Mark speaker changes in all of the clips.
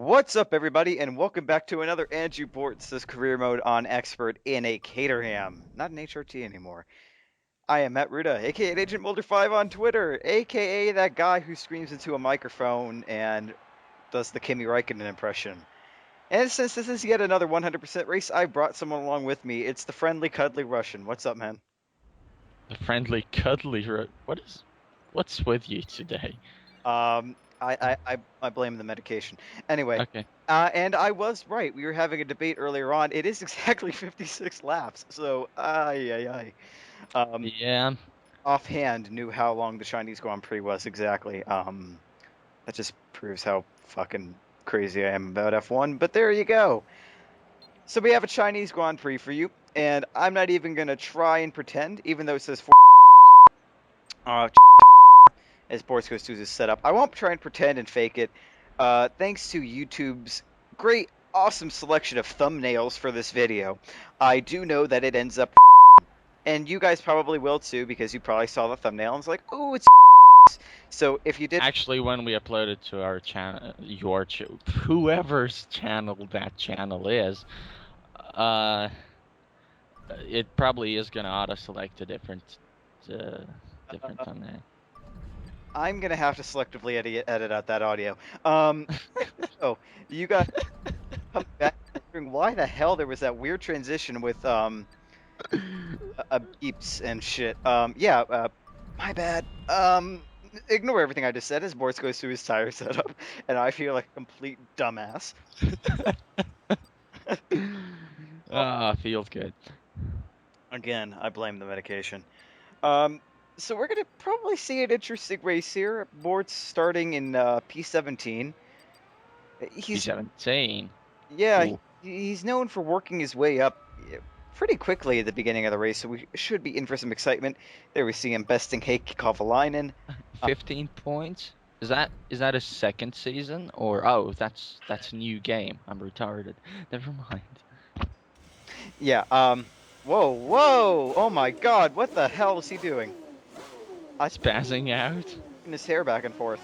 Speaker 1: What's up, everybody, and welcome back to another Andrew Bortz career mode on Expert in a Caterham, not an HRT anymore. I am Matt Ruda, aka Agent Mulder 5 on Twitter, aka that guy who screams into a microphone and does the Kimi Räikkönen impression. And since this is yet another 100% race, I brought someone along with me. It's the friendly, cuddly Russian. What's up, man?
Speaker 2: The friendly, cuddly. What's with you today?
Speaker 1: I blame the medication. Anyway,
Speaker 2: Okay.
Speaker 1: and I was right. We were having a debate earlier on. It is exactly 56 laps. So, ay.
Speaker 2: Yeah.
Speaker 1: Offhand knew how long the Chinese Grand Prix was exactly. That just proves how fucking crazy I am about F1. But there you go. So we have a Chinese Grand Prix for you, and I'm not even gonna try and pretend, even though it says uh, as Bortz goes through his setup. I won't try and pretend and fake it. Thanks to YouTube's great, awesome selection of thumbnails for this video, I do know that it ends up, and you guys probably will too, because you probably saw the thumbnail and was like, "Oh, it's." So if you did,
Speaker 2: Actually, when we upload it to our channel, whoever's channel that channel is, uh, it probably is gonna auto-select a uh, different thumbnail.
Speaker 1: I'm gonna have to selectively edit out that audio. So you guys come back wondering why the hell there was that weird transition with beeps and shit. My bad. Ignore everything I just said as Bortz goes through his tire setup, and I feel like a complete dumbass.
Speaker 2: Feels good.
Speaker 1: Again, I blame the medication. Um, so we're gonna probably see an interesting race here. Bortz starting in P17. He's
Speaker 2: 17.
Speaker 1: Yeah,
Speaker 2: Ooh.
Speaker 1: he's known for working his way up pretty quickly at the beginning of the race, so we should be in for some excitement. There we see him besting Heikki Kovalainen.
Speaker 2: 15 points? Is that a second season or that's a new game. I'm retarded. Never mind.
Speaker 1: Yeah, whoa, oh my god, what the hell is he doing?
Speaker 2: Spazzing out.
Speaker 1: His hair back and forth.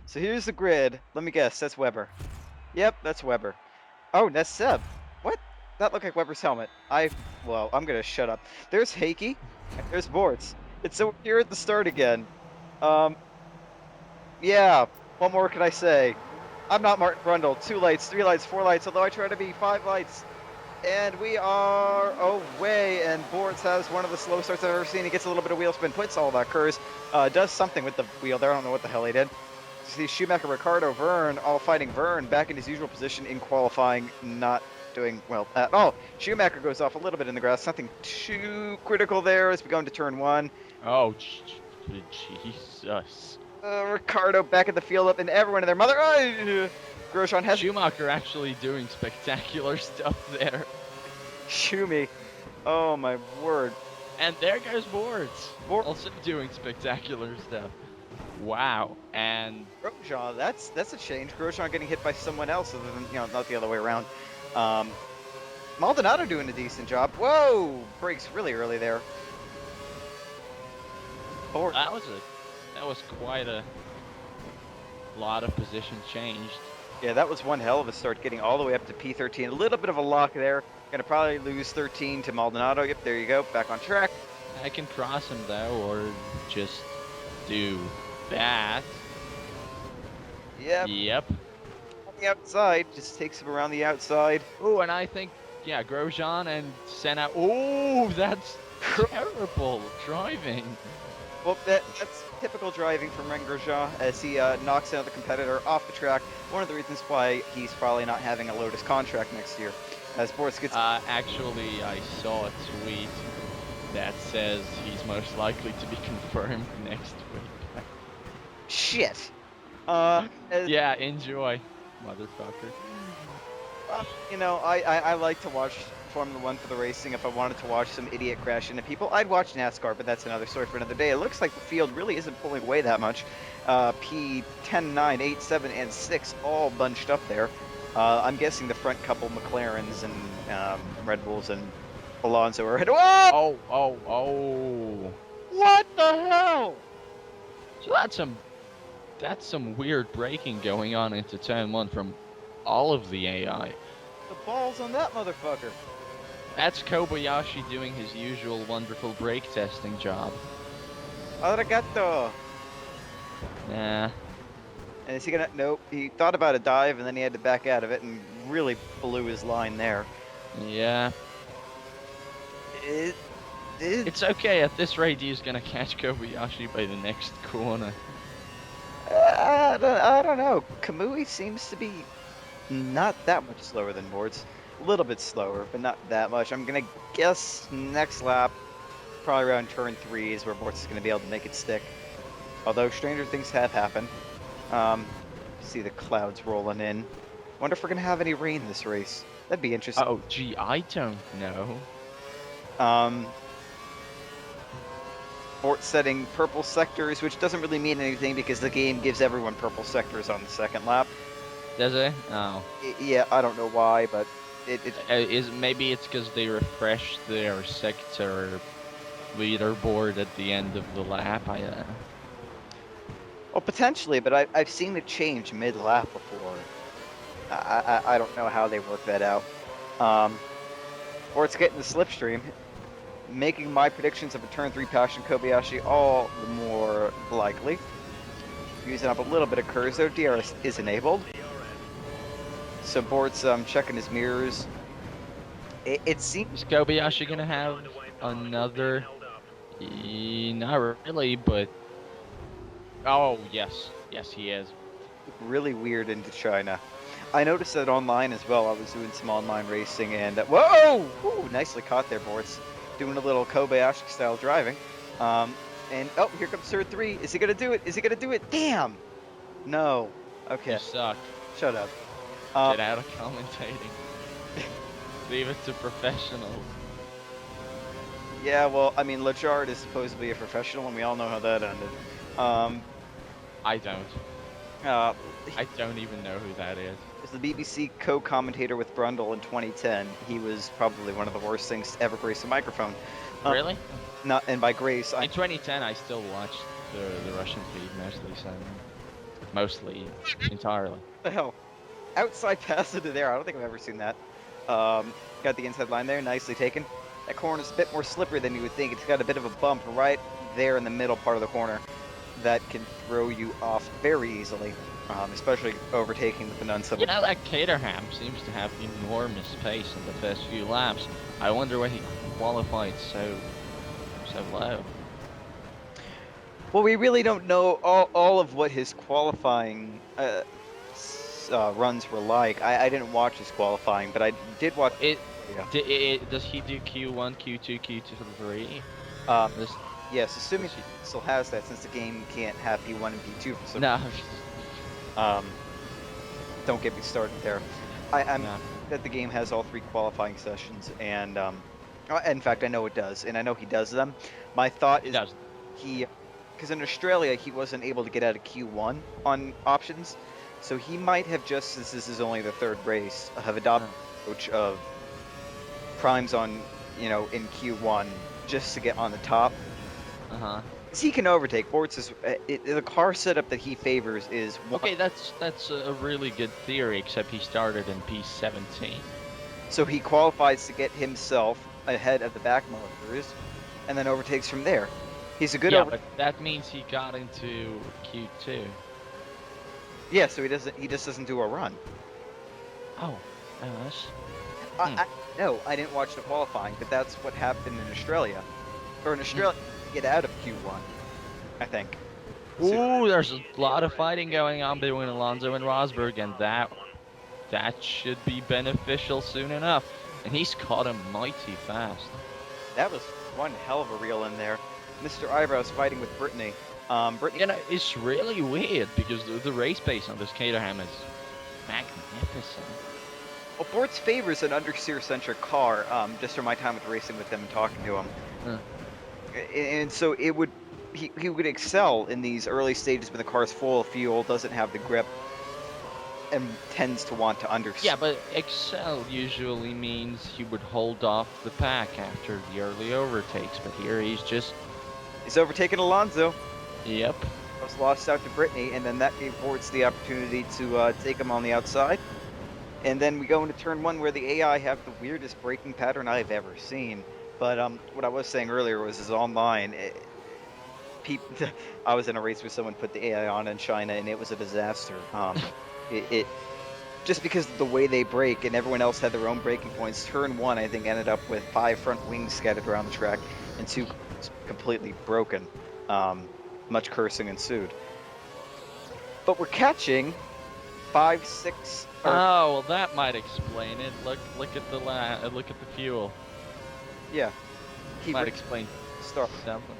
Speaker 1: So here's the grid. Let me guess, that's Weber. Yep, that's Weber. Oh, that's Seb. What? That looked like Weber's helmet. Well, I'm gonna shut up. There's Heikki, and there's Bortz. And so we're here at the start again. Um, Yeah, what more can I say? I'm not Martin Brundle. 2 lights, 3 lights, 4 lights, although I try to be 5 lights. And we are away, and Bortz has one of the slow starts I've ever seen. He gets a little bit of wheel spin, puts all that occurs, does something with the wheel there. I don't know what the hell he did. See Schumacher, Ricardo, Verne, all fighting Verne back in his usual position in qualifying, not doing well at all. Schumacher goes off a little bit in the grass, nothing too critical there as we go into turn 1.
Speaker 2: Oh, Jesus.
Speaker 1: Ricardo back at the field up, and everyone and their mother. Grosjean has
Speaker 2: Schumacher actually doing spectacular stuff there.
Speaker 1: Schumi. Oh my word.
Speaker 2: And there goes Bortz. Also doing spectacular stuff. Wow. And
Speaker 1: Grosjean, that's a change. Grosjean getting hit by someone else other than, not the other way around. Maldonado doing a decent job. Whoa! Brakes really early there.
Speaker 2: that was quite a lot of position changed.
Speaker 1: Yeah, that was one hell of a start, getting all the way up to P13. A little bit of a lock there. Gonna probably lose 13 to Maldonado. Yep, there you go. Back on track.
Speaker 2: I can cross him though, or just do that.
Speaker 1: Yep. On the outside, just takes him around the outside.
Speaker 2: Oh, and I think, yeah, Grosjean and Senna. Oh, that's terrible driving.
Speaker 1: Well, that's typical driving from Ren Grosjean as he knocks another competitor off the track. One of the reasons why he's probably not having a Lotus contract next year. As Bortz gets...
Speaker 2: Actually, I saw a tweet that says he's most likely to be confirmed next week.
Speaker 1: Shit!
Speaker 2: Yeah, enjoy, motherfucker.
Speaker 1: I like to watch Formula 1 for the racing. If I wanted to watch some idiot crash into people, I'd watch NASCAR, but that's another story for another day. It looks like the field really isn't pulling away that much. P10, 9, 8, 7, and 6 all bunched up there. I'm guessing the front couple McLarens and Red Bulls and Alonso are ahead. Whoa!
Speaker 2: Oh.
Speaker 1: What the hell?
Speaker 2: So that's some That's some weird braking going on into turn 1 from all of the AI.
Speaker 1: The balls on that motherfucker.
Speaker 2: That's Kobayashi doing his usual wonderful brake testing job.
Speaker 1: Arigato.
Speaker 2: Nah.
Speaker 1: And is he gonna? Nope. He thought about a dive and then he had to back out of it and really blew his line there.
Speaker 2: Yeah.
Speaker 1: It,
Speaker 2: It's okay, at this rate he's gonna catch Kobayashi by the next corner.
Speaker 1: I don't know. Kamui seems to be not that much slower than Bortz. A little bit slower, but not that much. I'm gonna guess next lap, probably around turn 3 is where Bortz is gonna be able to make it stick. Although stranger things have happened. See the clouds rolling in. Wonder if we're gonna have any rain this race. That'd be interesting.
Speaker 2: Oh, gee, I don't know.
Speaker 1: Bortz setting purple sectors, which doesn't really mean anything because the game gives everyone purple sectors on the second lap.
Speaker 2: Does it? Oh.
Speaker 1: Yeah, I don't know why, but
Speaker 2: Maybe it's because they refreshed their sector leaderboard at the end of the lap.
Speaker 1: well, potentially, but I've seen it change mid-lap before. I don't know how they work that out. Bortz getting the slipstream, making my predictions of a turn 3 passion Kobayashi all the more likely. Using up a little bit of curves though. DRS is enabled. So Bortz checking his mirrors. It seems...
Speaker 2: Is Kobayashi gonna have another? Not really, but... Oh, yes. Yes, he is.
Speaker 1: really weird into China. I noticed that online as well. I was doing some online racing and... whoa! Ooh, nicely caught there, Bortz. Doing a little Kobayashi-style driving. And, oh, here comes turn 3. Is he going to do it? Is he going to do it? Damn! No. Okay.
Speaker 2: You suck.
Speaker 1: Shut up.
Speaker 2: Get out of commentating. Leave it to professionals.
Speaker 1: Yeah, well, I mean, Lajard is supposed to be a professional, and we all know how that ended.
Speaker 2: I don't.
Speaker 1: I
Speaker 2: don't even know who that is.
Speaker 1: was the BBC co-commentator with Brundle in 2010. He was probably one of the worst things to ever grace a microphone.
Speaker 2: Really?
Speaker 1: Not, and by grace,
Speaker 2: In 2010, I still watched the Russian feed mostly, so... Mostly. Entirely.
Speaker 1: the hell? Outside pass into there. I don't think I've ever seen that. Got the inside line there. Nicely taken. That corner's a bit more slippery than you would think. It's got a bit of a bump right there in the middle part of the corner that can throw you off very easily, especially overtaking with an unsettled...
Speaker 2: You know, that Caterham seems to have enormous pace in the first few laps. I wonder why he qualified so low.
Speaker 1: Well, we really don't know all of what his qualifying runs were like. I didn't watch his qualifying, but I did watch...
Speaker 2: Does he do Q1, Q2, Q3?
Speaker 1: Yes, assuming he still has that, since the game can't have P1 and P2 for some...
Speaker 2: No.
Speaker 1: Don't get me started there. I'm that the game has all 3 qualifying sessions, and in fact, I know it does, and I know he does them. My thought is because in Australia he wasn't able to get out of Q1 on options, so he might have just, since this is only the 3rd race, have adopted the approach of primes on, in Q1 just to get on the top. He can overtake. Bortz is the car setup that he favors is...
Speaker 2: Okay, that's a really good theory, except he started in P17.
Speaker 1: So he qualifies to get himself ahead of the back motors, and then overtakes from there. He's a good...
Speaker 2: Yeah, but that means he got into Q2.
Speaker 1: Yeah, so he just doesn't do a run.
Speaker 2: Oh, that's...
Speaker 1: No, I didn't watch the qualifying, but that's what happened in Australia. Or in Australia, get out of Q1, I think.
Speaker 2: Ooh, there's a lot of fighting going on between Alonso and Rosberg, and that should be beneficial soon enough. And he's caught him mighty fast.
Speaker 1: That was one hell of a reel in there. Mr. Eyebrows fighting with Brittany. Brittany...
Speaker 2: it's really weird, because the race pace on this Caterham is magnificent.
Speaker 1: Well, Bortz favors an understeer-centric car, just from my time with racing with him and talking to him. And so he would excel in these early stages when the car's full of fuel, doesn't have the grip, and tends to want to understeer.
Speaker 2: Yeah, but excel usually means he would hold off the pack after the early overtakes, but here he's overtaking
Speaker 1: Alonso.
Speaker 2: Yep.
Speaker 1: was lost out to Brittany, and then that gave Bortz the opportunity to take him on the outside. And then we go into turn 1 where the AI have the weirdest braking pattern I've ever seen. But what I was saying earlier was online. I was in a race where someone put the AI on in China, and it was a disaster. It just because of the way they brake, and everyone else had their own braking points. Turn 1, I think, ended up with 5 front wings scattered around the track, and 2 completely broken. Much cursing ensued. But we're catching 5, 6.
Speaker 2: Oh, well, that might explain it. Look at the look at the fuel.
Speaker 1: Yeah,
Speaker 2: Might explain
Speaker 1: stuff.
Speaker 2: something.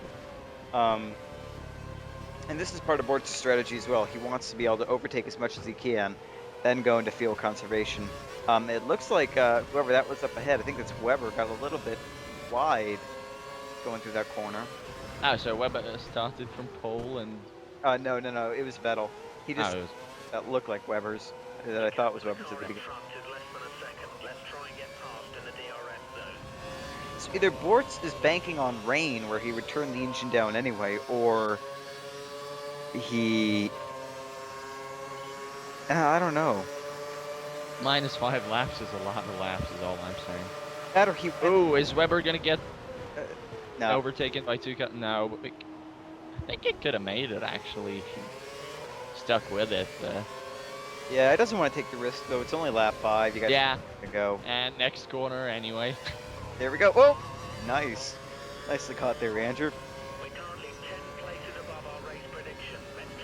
Speaker 1: And this is part of Bortz's strategy as well. He wants to be able to overtake as much as he can, then go into fuel conservation. It looks like whoever that was up ahead, I think it's Weber, got a little bit wide going through that corner.
Speaker 2: Oh, so Weber started from pole and...
Speaker 1: No, it was Vettel. He just that looked like Weber's, that I thought was Weber's at the beginning. So either Bortz is banking on rain, where he would turn the engine down anyway, or he... I don't know.
Speaker 2: -5 laps is a lot of laps, is all I'm saying.
Speaker 1: That or he...
Speaker 2: Oh, is Weber gonna get
Speaker 1: no.
Speaker 2: overtaken by 2 cars? No, but I think it could have made it, actually, if he stuck with it.
Speaker 1: Yeah, it doesn't want to take the risk, though. It's only lap 5. You got to go.
Speaker 2: And next corner, anyway.
Speaker 1: There we go. Oh, nice. Nicely caught there, Andrew.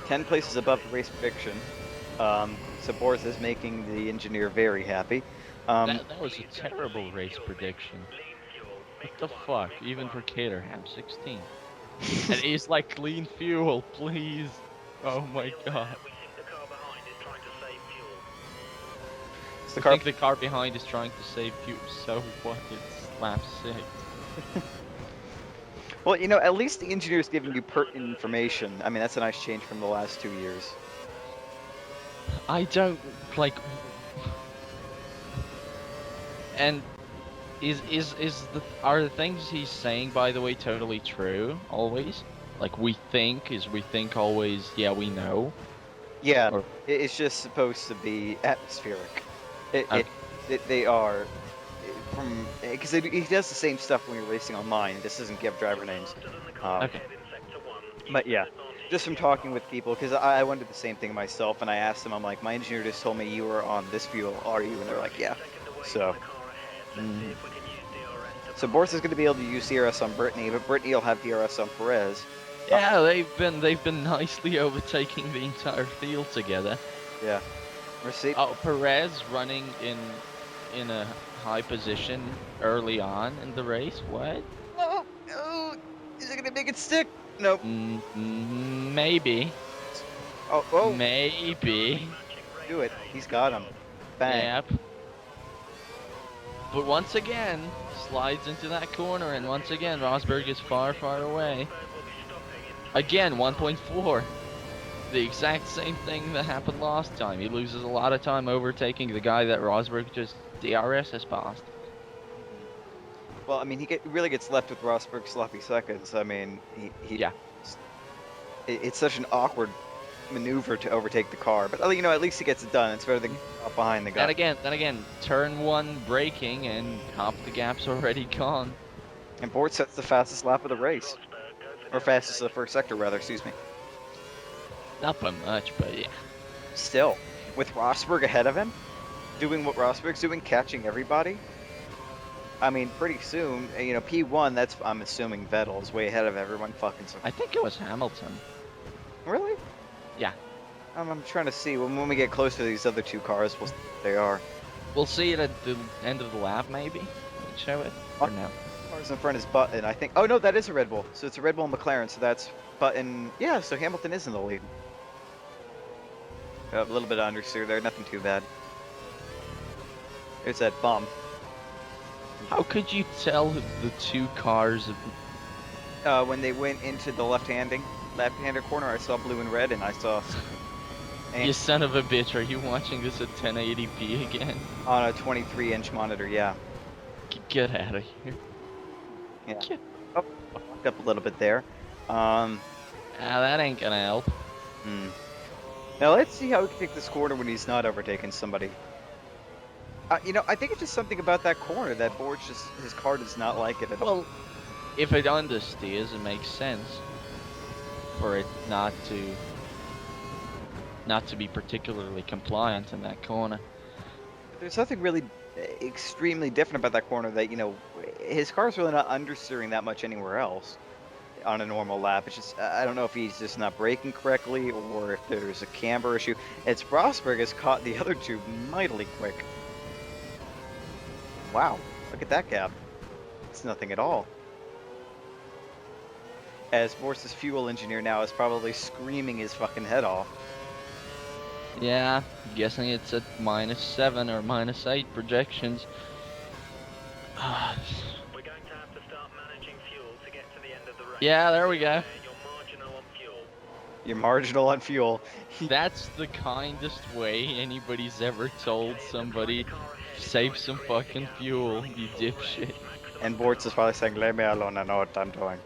Speaker 1: 10 places above the race prediction. So Bortz is making the engineer very happy.
Speaker 2: That was a terrible race prediction. What the fuck? Even for Caterham, 16. And he's like, clean fuel, please. Oh my god. I think the car behind is trying to save fuel, so what? It's lap 6.
Speaker 1: Well, you know, at least the engineer's giving you pertinent information. I mean, that's a nice change from the last 2 years.
Speaker 2: I don't, like... And are the things he's saying, by the way, totally true, always? Like, we think always, yeah, we know?
Speaker 1: Yeah,
Speaker 2: or...
Speaker 1: it's just supposed to be atmospheric. They are... Because he does the same stuff when you're racing online. He just doesn't give driver names.
Speaker 2: Okay.
Speaker 1: But yeah, just from talking with people, because I wondered the same thing myself, and I asked them, I'm like, my engineer just told me you were on this fuel, are you? And they're like, yeah. So... So Bortz is going to be able to use DRS on Brittany, but Brittany will have DRS on Perez.
Speaker 2: Yeah, they've been nicely overtaking the entire field together.
Speaker 1: Yeah.
Speaker 2: Oh, Perez running in a high position early on in the race. What?
Speaker 1: Oh, is it going to make it stick? Nope.
Speaker 2: Maybe.
Speaker 1: Oh.
Speaker 2: Maybe.
Speaker 1: Do it. He's got him. Bang.
Speaker 2: Yep. But once again, slides into that corner, and once again, Rosberg is far, far away. Again, 1.4. The exact same thing that happened last time. He loses a lot of time overtaking the guy that Rosberg just DRS has passed.
Speaker 1: Well, I mean, he really gets left with Rosberg's sloppy seconds. I mean,
Speaker 2: yeah.
Speaker 1: It's such an awkward maneuver to overtake the car, but you know, at least he gets it done. It's better than up behind the guy.
Speaker 2: Then again, turn 1 braking, and half the gap's already gone.
Speaker 1: And Bortz sets the fastest lap of the race, or fastest of the first sector, rather. Excuse me.
Speaker 2: Not by much, but yeah.
Speaker 1: Still, with Rosberg ahead of him, doing what Rosberg's doing, catching everybody. I mean, pretty soon, you know, P1. That's I'm assuming Vettel is way ahead of everyone. Fucking.
Speaker 2: I think it was Hamilton.
Speaker 1: Really?
Speaker 2: Yeah.
Speaker 1: I'm trying to see when we get closer to these other 2 cars, we'll see what they are.
Speaker 2: We'll see it at the end of the lap, maybe. Show it or no?
Speaker 1: Cars in front is Button, I think. Oh no, that is a Red Bull. So it's a Red Bull and McLaren. So that's Button. Yeah. So Hamilton is in the lead. A little bit of understeer there. Nothing too bad. There's that bump.
Speaker 2: How could you tell the 2 cars?
Speaker 1: When they went into the left-hander corner, I saw blue and red, and I saw...
Speaker 2: You son of a bitch, are you watching this at 1080p again?
Speaker 1: On a 23-inch monitor, yeah.
Speaker 2: Get out of here.
Speaker 1: Yeah. Oh, walked up a little bit there.
Speaker 2: That ain't gonna help.
Speaker 1: Hmm. Now let's see how he can take this corner when he's not overtaking somebody. I think it's just something about that corner that Bortz just his car does not like it at all.
Speaker 2: Well, if it understeers, it makes sense for it not to be particularly compliant in that corner.
Speaker 1: There's nothing really extremely different about that corner that his car's really not understeering that much anywhere else on a normal lap. It's just I don't know if he's just not braking correctly or if there's a camber issue. It's Rosberg has caught the other two mightily quick. Wow, look at that gap. It's nothing at all. As Bortz's fuel engineer now is probably screaming his fucking head off.
Speaker 2: Yeah, guessing it's at -7 or -8 projections.
Speaker 3: We're going to have to start managing fuel to get to the end of the race.
Speaker 2: Yeah, there we go.
Speaker 3: You're marginal on fuel.
Speaker 1: You're marginal on fuel.
Speaker 2: That's the kindest way anybody's ever told somebody, save some fucking fuel, you dipshit.
Speaker 1: And Bortz is probably saying, leave me alone, I know what I'm doing.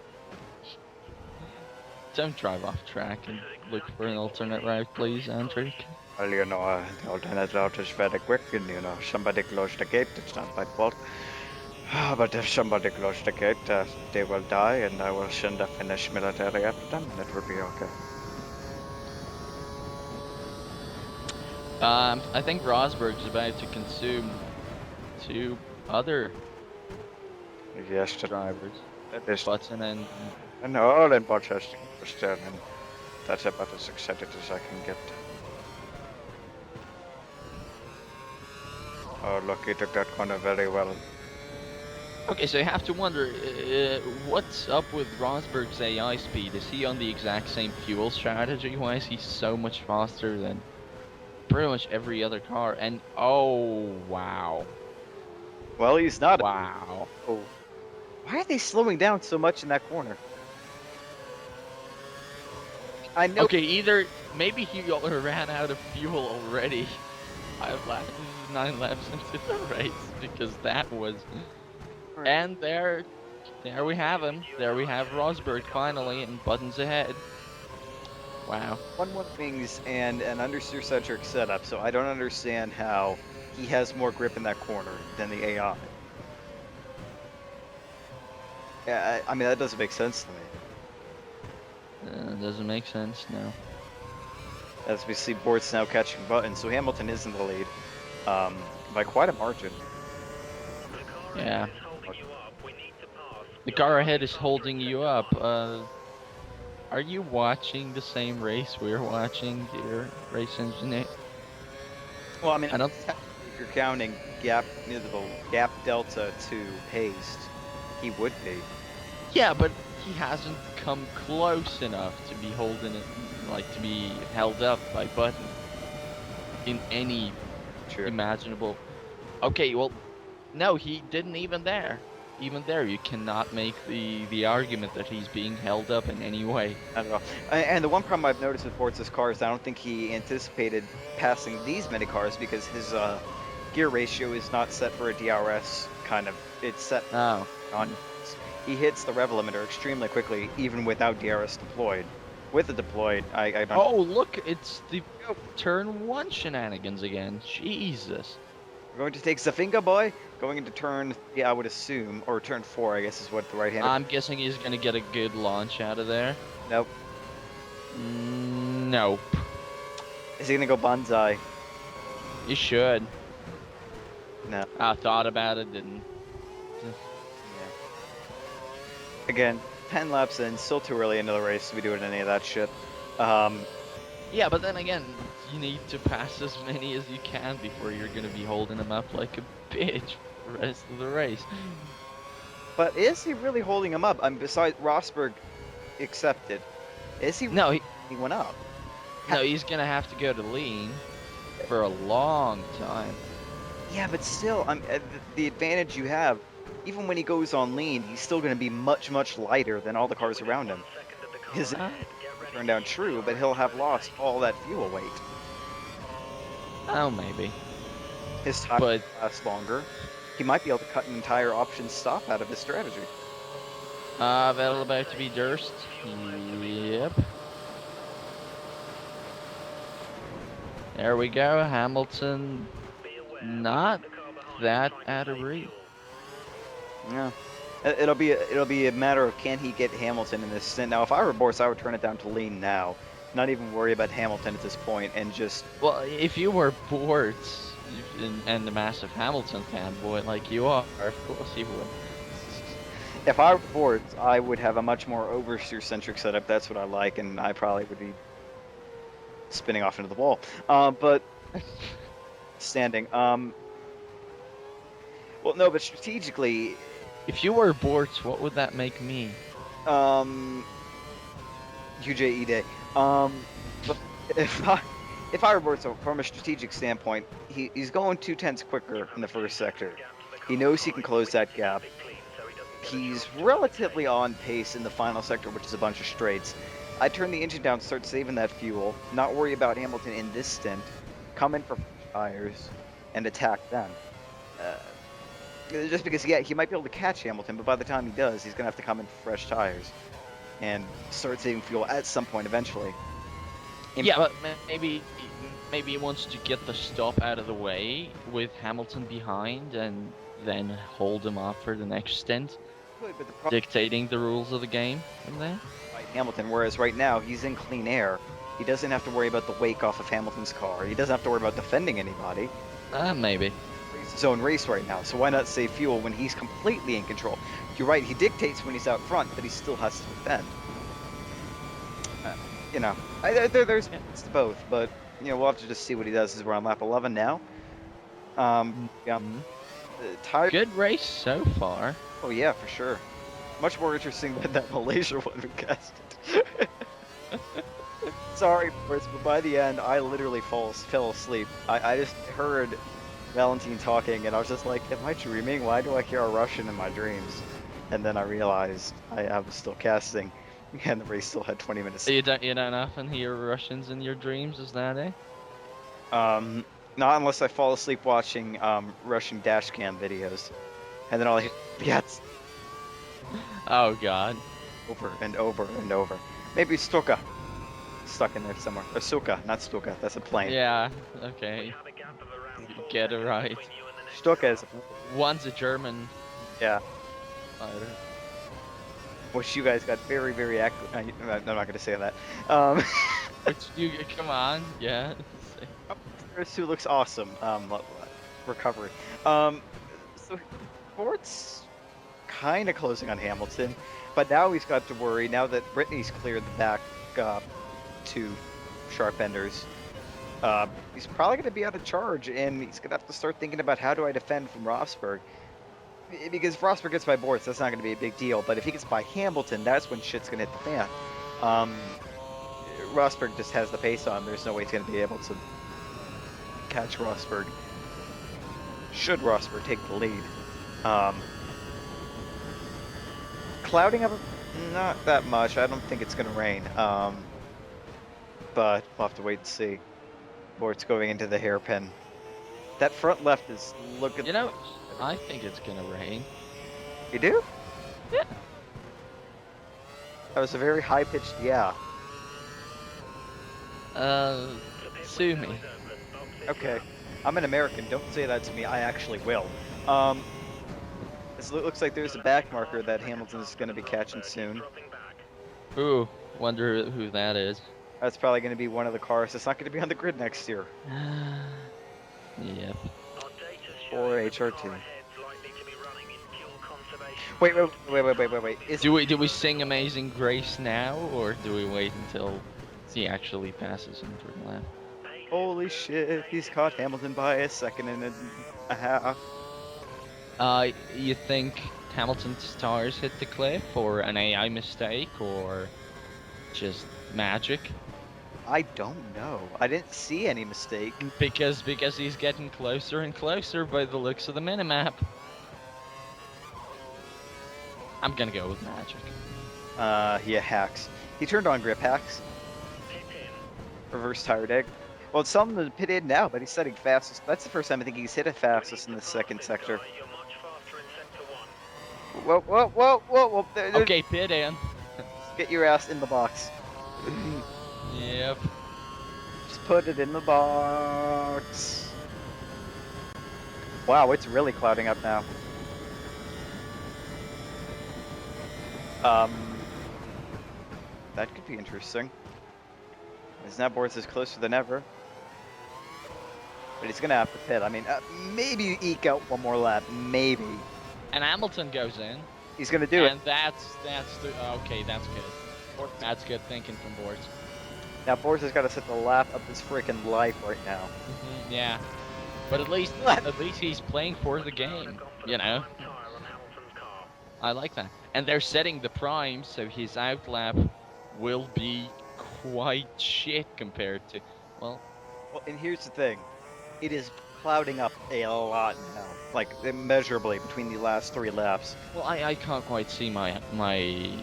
Speaker 2: Don't drive off track and look for an alternate route, please, Andrew.
Speaker 1: Well, the alternate route is very quick, and somebody closed the gate, it's not my fault. But if somebody closed the gate, they will die, and I will send a Finnish military after them, and it will be okay.
Speaker 2: I think Rosberg's about to consume 2 other
Speaker 1: Yes,
Speaker 2: drivers,
Speaker 1: that is.
Speaker 2: Button and...
Speaker 1: And all in Bortz has to stern, and that's about as excited as I can get. Oh, look, he took that corner very well.
Speaker 2: Okay, so you have to wonder, what's up with Rosberg's AI speed? Is he on the exact same fuel strategy? Why is he so much faster than pretty much every other car? And, oh, wow.
Speaker 1: Well, he's not.
Speaker 2: Wow.
Speaker 1: Oh. Why are they slowing down so much in that corner? I know.
Speaker 2: Okay, either maybe he ran out of fuel already 9 laps into the race, because that was... And there we have him. There we have Rosberg finally, and Button's ahead. Wow.
Speaker 1: 1-1 wings and an understeer centric setup, so I don't understand how he has more grip in that corner than the AI. Yeah, I mean, that doesn't make sense to me.
Speaker 2: Doesn't make sense, no.
Speaker 1: As we see Bortz now catching Button, so Hamilton is in the lead by quite a margin.
Speaker 2: Yeah. The car ahead is holding you up. Are you watching the same race we're watching, dear race engineer?
Speaker 1: Well, I mean,
Speaker 2: I don't...
Speaker 1: if you're counting the gap delta to haste, he would be.
Speaker 2: Yeah, but he hasn't come close enough to be holding it, like to be held up by Button in any imaginable... Okay, well, no, he didn't even there. Even there, you cannot make the argument that he's being held up in any way.
Speaker 1: I don't know. And the one problem I've noticed with Bortz's cars, I don't think he anticipated passing these many cars because his gear ratio is not set for a DRS kind of. It's set on. He hits the rev limiter extremely quickly, even without DRS deployed. With it deployed, I don't.
Speaker 2: Oh, look, it's the turn 1 shenanigans again. Jesus.
Speaker 1: We're going to take Zafinga boy. Going into turn 3, I would assume, or turn 4, I guess is what the right-hander.
Speaker 2: I'm guessing he's gonna get a good launch out of there.
Speaker 1: Nope.
Speaker 2: Nope.
Speaker 1: Is he gonna go Banzai?
Speaker 2: He should.
Speaker 1: No.
Speaker 2: I thought about it, didn't.
Speaker 1: Yeah. Again, 10 laps in, still too early into the race to be doing any of that shit.
Speaker 2: Yeah, but then again, you need to pass as many as you can before you're gonna be holding him up like a bitch for the rest of the race.
Speaker 1: But is he really holding him up? Besides Rosberg accepted. Is he?
Speaker 2: No,
Speaker 1: he went up.
Speaker 2: No, he's gonna have to go to lean for a long time.
Speaker 1: Yeah, but still, the advantage you have, even when he goes on lean, he's still going to be much, much lighter than all the cars around him. His turned down true, but he'll have lost all that fuel weight.
Speaker 2: Oh, maybe.
Speaker 1: His tires last longer. He might be able to cut an entire option stop out of his strategy.
Speaker 2: Vettel about to be Durst. Yep. There we go, Hamilton.
Speaker 3: Be aware,
Speaker 2: Not
Speaker 3: the car behind
Speaker 2: that
Speaker 3: might
Speaker 2: out of
Speaker 3: save
Speaker 2: reach.
Speaker 3: fuel.
Speaker 1: Yeah. It'll be a matter of can he get Hamilton in this stint. Now, if I were Bortz, I would turn it down to lean now, not even worry about Hamilton at this point, and just
Speaker 2: Well, if you were Bortz and a massive Hamilton fanboy like you are, of course you would.
Speaker 1: if I were Bortz, I would have a much more oversteer centric setup. That's what I like, and I probably would be spinning off into the wall. But standing. Well, no, but strategically,
Speaker 2: If you were Bortz, what would that make me?
Speaker 1: UJE day. But if I were Bortz, so from a strategic standpoint, he's going 2/10 quicker in the first sector. He knows he can close that gap. He's relatively on pace in the final sector, which is a bunch of straights. I turn the engine down, start saving that fuel, not worry about Hamilton in this stint, come in for tires, and attack them. Just because, yeah, he might be able to catch Hamilton, but by the time he does, he's going to have to come in for fresh tires and start saving fuel at some point eventually.
Speaker 2: Yeah, but maybe he wants to get the stop out of the way with Hamilton behind and then hold him off for the next stint,
Speaker 1: But the problem
Speaker 2: dictating the rules of the game from there.
Speaker 1: by Hamilton, whereas right now he's in clean air. He doesn't have to worry about the wake off of Hamilton's car. He doesn't have to worry about defending anybody.
Speaker 2: Maybe.
Speaker 1: He's his own race right now, so why not save fuel when he's completely in control? You're right, he dictates when he's out front, but he still has to defend. You know, there's it's both, but you know we'll have to just see what he does as we're on lap 11 now. Yeah, tire.
Speaker 2: Good race so far.
Speaker 1: Oh yeah, for sure. Much more interesting than that Malaysia one we casted. Sorry, Bortz, but by the end, I literally fell asleep. I just heard Valentin talking, and I was just like, am I dreaming? Why do I hear a Russian in my dreams? And then I realized I was still casting, and the race still had 20 minutes.
Speaker 2: You don't often hear Russians in your dreams, is that it?
Speaker 1: Not unless I fall asleep watching Russian dashcam videos, and then I'll hear yes
Speaker 2: Oh god.
Speaker 1: over and over and over. Maybe Stuka stuck in there somewhere. Or Suka, not Stuka. That's a plane.
Speaker 2: Yeah, okay.
Speaker 3: Have a gap of around
Speaker 2: You
Speaker 3: 4
Speaker 2: get it
Speaker 3: seconds
Speaker 2: right.
Speaker 3: between you and the next
Speaker 1: Stuka is
Speaker 2: One's a German
Speaker 1: yeah.
Speaker 2: fighter.
Speaker 1: Which you guys got very, very accurate. I'm not going to say that.
Speaker 2: Which you come on, yeah.
Speaker 1: Who looks awesome. Recovery. So Bortz kind of closing on Hamilton, but now he's got to worry. Now that Brittany's cleared the back two sharp enders, he's probably going to be out of charge, and he's going to have to start thinking about how do I defend from Rosberg. Because if Rosberg gets by Bortz, that's not going to be a big deal. But if he gets by Hamilton, that's when shit's going to hit the fan. Rosberg just has the pace on. There's no way he's going to be able to catch Rosberg. Should Rosberg take the lead. Clouding up, not that much. I don't think it's going to rain. But we'll have to wait and see. Bortz going into the hairpin. That front left is looking.
Speaker 2: You know, I think it's gonna rain.
Speaker 1: You do?
Speaker 2: Yeah.
Speaker 1: That was a very high pitched yeah.
Speaker 2: Sue me.
Speaker 1: Okay. I'm an American. Don't say that to me. I actually will. It looks like there's a back marker that Hamilton's going to be catching soon.
Speaker 2: Ooh, wonder who that is.
Speaker 1: That's probably going to be one of the cars that's not going to be on the grid next year.
Speaker 2: Yep.
Speaker 1: Or HR2. Wait.
Speaker 2: Do we sing Amazing Grace now, or do we wait until he actually passes in turn lap?
Speaker 1: Holy shit, he's caught Hamilton by a second and a half.
Speaker 2: You think Hamilton's tires hit the cliff, or an AI mistake, or just magic?
Speaker 1: I don't know. I didn't see any mistake.
Speaker 2: Because he's getting closer and closer by the looks of the minimap. I'm gonna go with magic.
Speaker 1: Yeah, hacks. He turned on grip hacks. Reverse tire dig. Well, it's telling him to pit in now, but he's setting fastest. That's the first time I think he's hit it fastest in the second sector. Whoa.
Speaker 2: Okay, pit in.
Speaker 1: Get your ass in the box.
Speaker 2: Yep.
Speaker 1: Just put it in the box. Wow, it's really clouding up now. That could be interesting. His Bortz is closer than ever. But he's gonna have to pit. I mean, maybe eke out one more lap. Maybe.
Speaker 2: And Hamilton goes in.
Speaker 1: He's gonna do it.
Speaker 2: And that's the okay. That's good. That's good thinking from Bortz.
Speaker 1: Now Bortz has got to set the lap of his freaking life right now.
Speaker 2: Yeah, but at least he's playing for the game. You know. I like that. And they're setting the prime, so his outlap will be quite shit compared to well.
Speaker 1: Well, and here's the thing. It is clouding up a lot now, like immeasurably between the last 3 laps.
Speaker 2: Well, I can't quite see my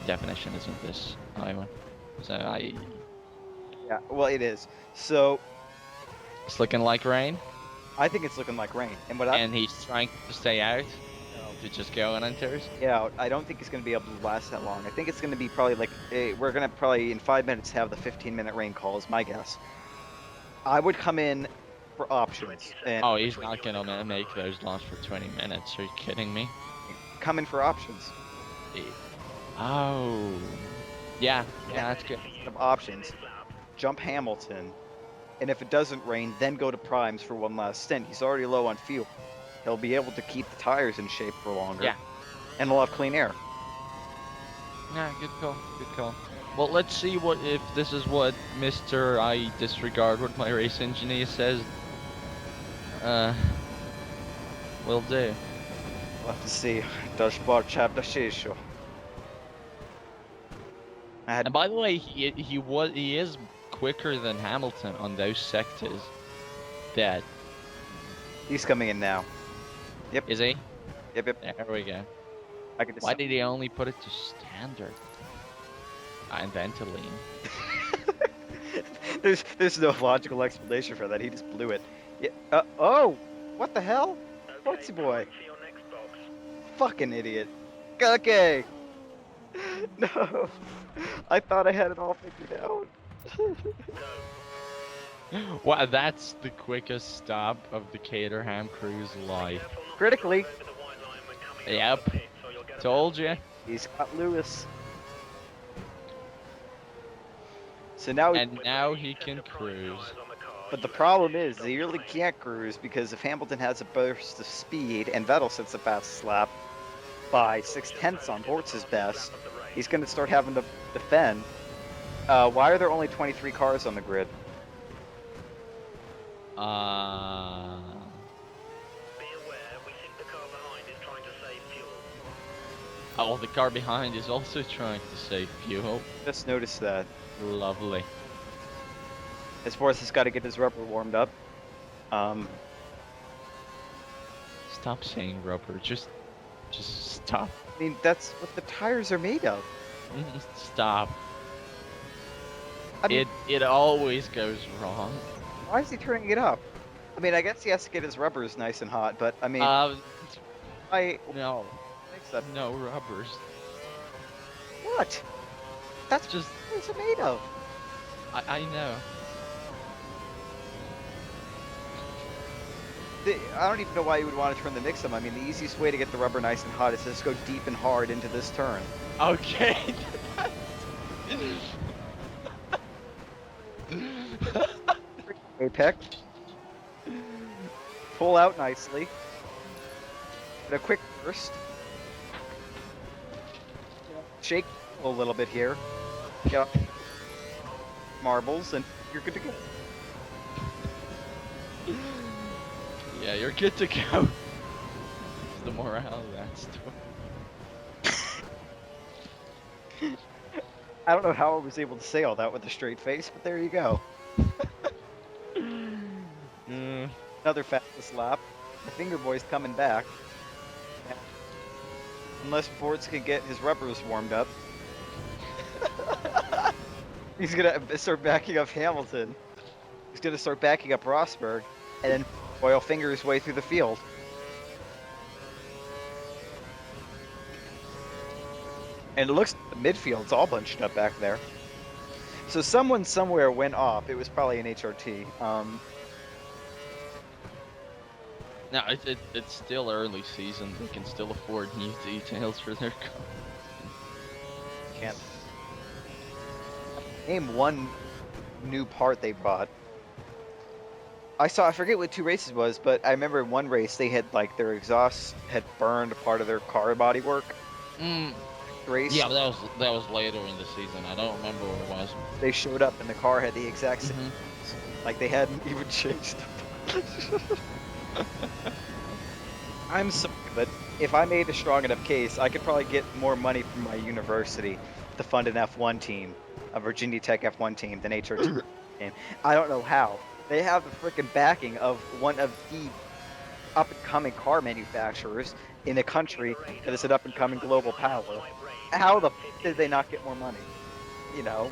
Speaker 2: definition isn't this either. So
Speaker 1: Yeah, well it is. So
Speaker 2: it's looking like rain.
Speaker 1: I think it's looking like rain.
Speaker 2: And he's trying to stay out. To just go and enters.
Speaker 1: Yeah, I don't think it's going to be able to last that long. I think it's going to be probably like we're going to probably in 5 minutes have the 15-minute rain call is my guess. I would come in for options. And
Speaker 2: oh, he's not going to make those last for 20 minutes. Are you kidding me?
Speaker 1: Come in for options.
Speaker 2: Oh. Yeah, that's good.
Speaker 1: Options. Jump Hamilton. And if it doesn't rain, then go to primes for one last stint. He's already low on fuel. He'll be able to keep the tires in shape for longer.
Speaker 2: Yeah.
Speaker 1: And we'll have clean air.
Speaker 2: Yeah, good call. Good call. Well, let's see if this is what Mr. I disregard what my race engineer says. Will do.
Speaker 1: We'll have to see. Dashboard chapter shisho.
Speaker 2: And by the way, he is quicker than Hamilton on those sectors. That
Speaker 1: he's coming in now. Yep.
Speaker 2: Is he?
Speaker 1: Yep.
Speaker 2: There we go.
Speaker 1: Why
Speaker 2: did he only put it to standard? And then to lean.
Speaker 1: there's no logical explanation for that. He just blew it. Yeah. Oh, what the hell? Bortzy boy. Fucking idiot. Okay. No. I thought I had it all figured out.
Speaker 2: Wow, that's the quickest stop of the Caterham crew's life.
Speaker 1: Critically.
Speaker 2: Yep. Told you.
Speaker 1: He's got Lewis. So now
Speaker 2: now he can cruise.
Speaker 1: But the problem is, he really can't cruise because if Hamilton has a burst of speed and Vettel sets a fast lap by 6/10 on Bortz's best, he's going to start having to defend. Why are there only 23 cars on the grid?
Speaker 3: Be aware, we think the car behind is trying to save fuel.
Speaker 2: Oh, the car behind is also trying to save fuel.
Speaker 1: Just noticed that.
Speaker 2: Lovely.
Speaker 1: As Bortz has got to get his rubber warmed up.
Speaker 2: Stop saying rubber. Just stop.
Speaker 1: I mean, that's what the tires are made of.
Speaker 2: Stop.
Speaker 1: I mean,
Speaker 2: it always goes wrong.
Speaker 1: why is he turning it up? I mean, I guess he has to get his rubbers nice and hot, but I mean,
Speaker 2: no,
Speaker 1: except
Speaker 2: no rubbers.
Speaker 1: what? That's
Speaker 2: Just
Speaker 1: what it's made of.
Speaker 2: I know.
Speaker 1: I don't even know why you would want to turn the mix on. I mean, the easiest way to get the rubber nice and hot is to just go deep and hard into this turn.
Speaker 2: Okay.
Speaker 1: Apex. Pull out nicely. Get a quick burst. Shake a little bit here. Get marbles, and you're good to go.
Speaker 2: Yeah, you're good to go. It's the morale of that story.
Speaker 1: I don't know how I was able to say all that with a straight face, but there you go. Another fastest lap. The finger boy's coming back. Unless Bortz can get his rubbers warmed up. He's gonna start backing up Hamilton. He's gonna start backing up Rosberg, and then Boyle finger his way through the field. And it looks like the midfield's all bunched up back there. So someone somewhere went off. It was probably an HRT.
Speaker 2: Now it's still early season. They can still afford new details for their car.
Speaker 1: Can't name one new part they brought. I forget what 2 races was, but I remember in one race they had like their exhaust had burned part of their car bodywork.
Speaker 2: Mm,
Speaker 1: Race.
Speaker 2: yeah, but that was later in the season. I don't remember what it was.
Speaker 1: They showed up and the car had the exact same.
Speaker 2: Mhm.
Speaker 1: Like they hadn't even changed the. I'm sorry, but if I made a strong enough case, I could probably get more money from my university to fund an F1 team, a Virginia Tech F1 team, than HRT game. I don't know how. They have the freaking backing of one of the up-and-coming car manufacturers in a country that is an up-and-coming global power. How the f did they not get more money? You know?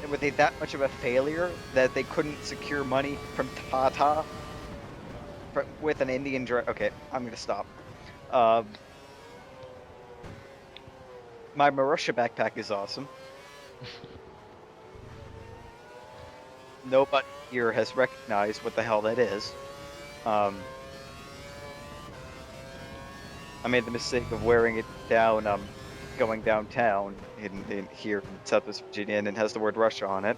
Speaker 1: And were they that much of a failure that they couldn't secure money from Tata with an Indian driver? Okay, I'm gonna stop. My Marussia backpack is awesome. Nobody here has recognized what the hell that is. I made the mistake of wearing it down, going downtown in here in Southwest Virginia, and it has the word Russia on it.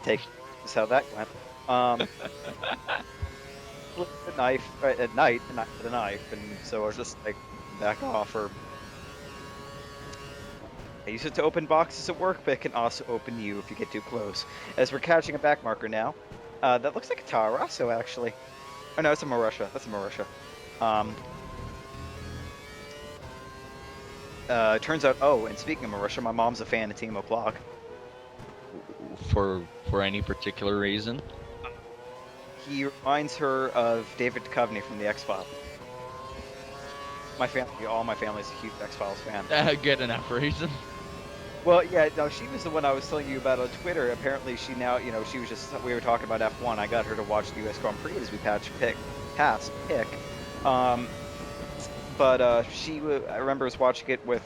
Speaker 1: This is how that went. With a knife at night, and I had a knife, and so I was just like, back off. Or I use it to open boxes at work, but it can also open you if you get too close. As we're catching a back marker now, that looks like a Tarasso actually. Oh no, it's a Marussia. That's a Marussia. Turns out. Oh, and speaking of Marussia, my mom's a fan of Team O'Clock.
Speaker 2: For any particular reason?
Speaker 1: He reminds her of David Duchovny from the X-Files. My family, all my family is a huge X-Files fan.
Speaker 2: Good enough reason.
Speaker 1: Well, yeah, no, she was the one I was telling you about on Twitter. Apparently, she now, she was just, we were talking about F1. I got her to watch the US Grand Prix as we pass pick. But I remember was watching it with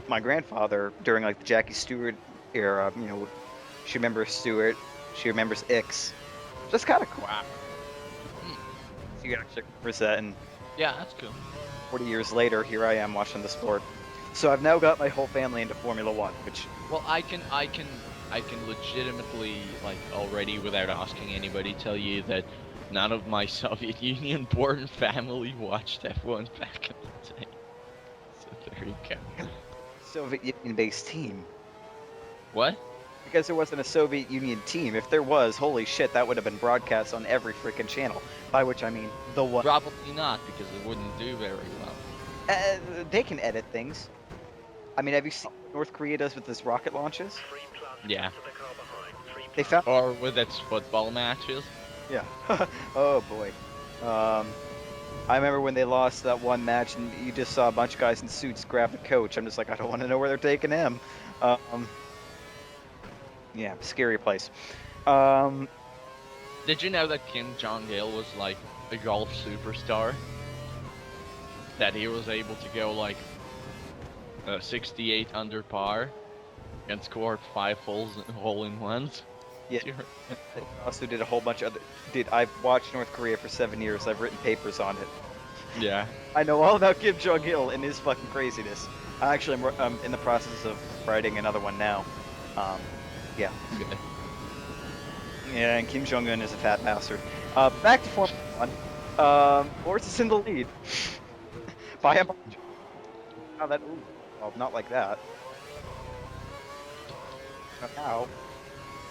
Speaker 1: my grandfather during like the Jackie Stewart era. She remembers Stewart. She remembers Ix. Just kind of cool.
Speaker 2: Wow.
Speaker 1: She actually remembers that, and
Speaker 2: Yeah, that's cool.
Speaker 1: 40 years later, here I am watching the sport. So I've now got my whole family into Formula One, which.
Speaker 2: Well, I can legitimately, like, already without asking anybody, tell you that none of my Soviet Union-born family watched F1 back in the day. So there you go.
Speaker 1: Soviet Union-based team.
Speaker 2: What?
Speaker 1: Because there wasn't a Soviet Union team. If there was, holy shit, that would have been broadcast on every freaking channel. By which I mean the one.
Speaker 2: Probably not, because it wouldn't do very well.
Speaker 1: They can edit things. I mean, have you seen what North Korea does with its rocket launches?
Speaker 2: Yeah.
Speaker 1: They found.
Speaker 2: Or with its football matches.
Speaker 1: Yeah. Oh boy. I remember when they lost that one match, and you just saw a bunch of guys in suits grab the coach. I'm just like, I don't want to know where they're taking him. Yeah, scary place.
Speaker 2: Did you know that Kim Jong-il was like a golf superstar? That he was able to go like 68 under par and scored 5 hole-in-ones?
Speaker 1: Yeah. I also did a whole bunch of other. Dude, I've watched North Korea for 7 years. I've written papers on it.
Speaker 2: Yeah.
Speaker 1: I know all about Kim Jong-il and his fucking craziness. I actually am in the process of writing another one now. Yeah.
Speaker 2: Good.
Speaker 1: Yeah, and Kim Jong-un is a fat bastard. Back to Formula 1. Bortz is in the lead. By a bunch. How that? Ooh, well, not like that. How?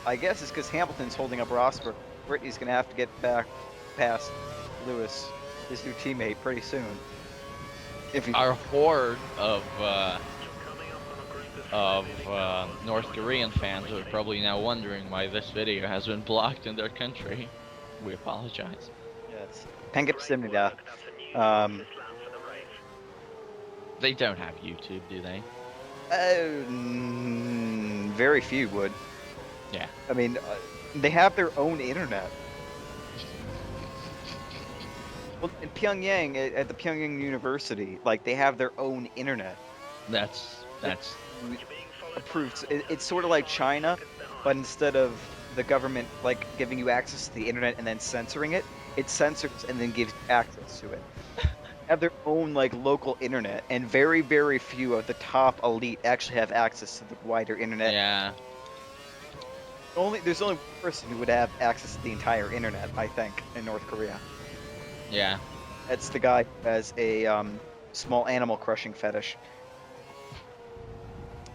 Speaker 1: I guess it's because Hamilton's holding up Rosberg. Brittany's gonna have to get back past Lewis, his new teammate, pretty soon. If he...
Speaker 2: Our horde of North Korean fans are probably now wondering why this video has been blocked in their country. We apologize.
Speaker 1: Yes. Pengipsimnida.
Speaker 2: They don't have YouTube, do they?
Speaker 1: Very few would.
Speaker 2: Yeah.
Speaker 1: I mean, they have their own internet. Well, in Pyongyang, at the Pyongyang University, like, they have their own internet.
Speaker 2: That's
Speaker 1: Approved. It's sort of like China, but instead of the government like giving you access to the internet and then censoring it, it censors and then gives you access to it. Have their own like local internet, and very, very few of the top elite actually have access to the wider internet.
Speaker 2: Yeah.
Speaker 1: There's only one person who would have access to the entire internet, I think, in North Korea.
Speaker 2: Yeah.
Speaker 1: That's the guy who has a small animal crushing fetish.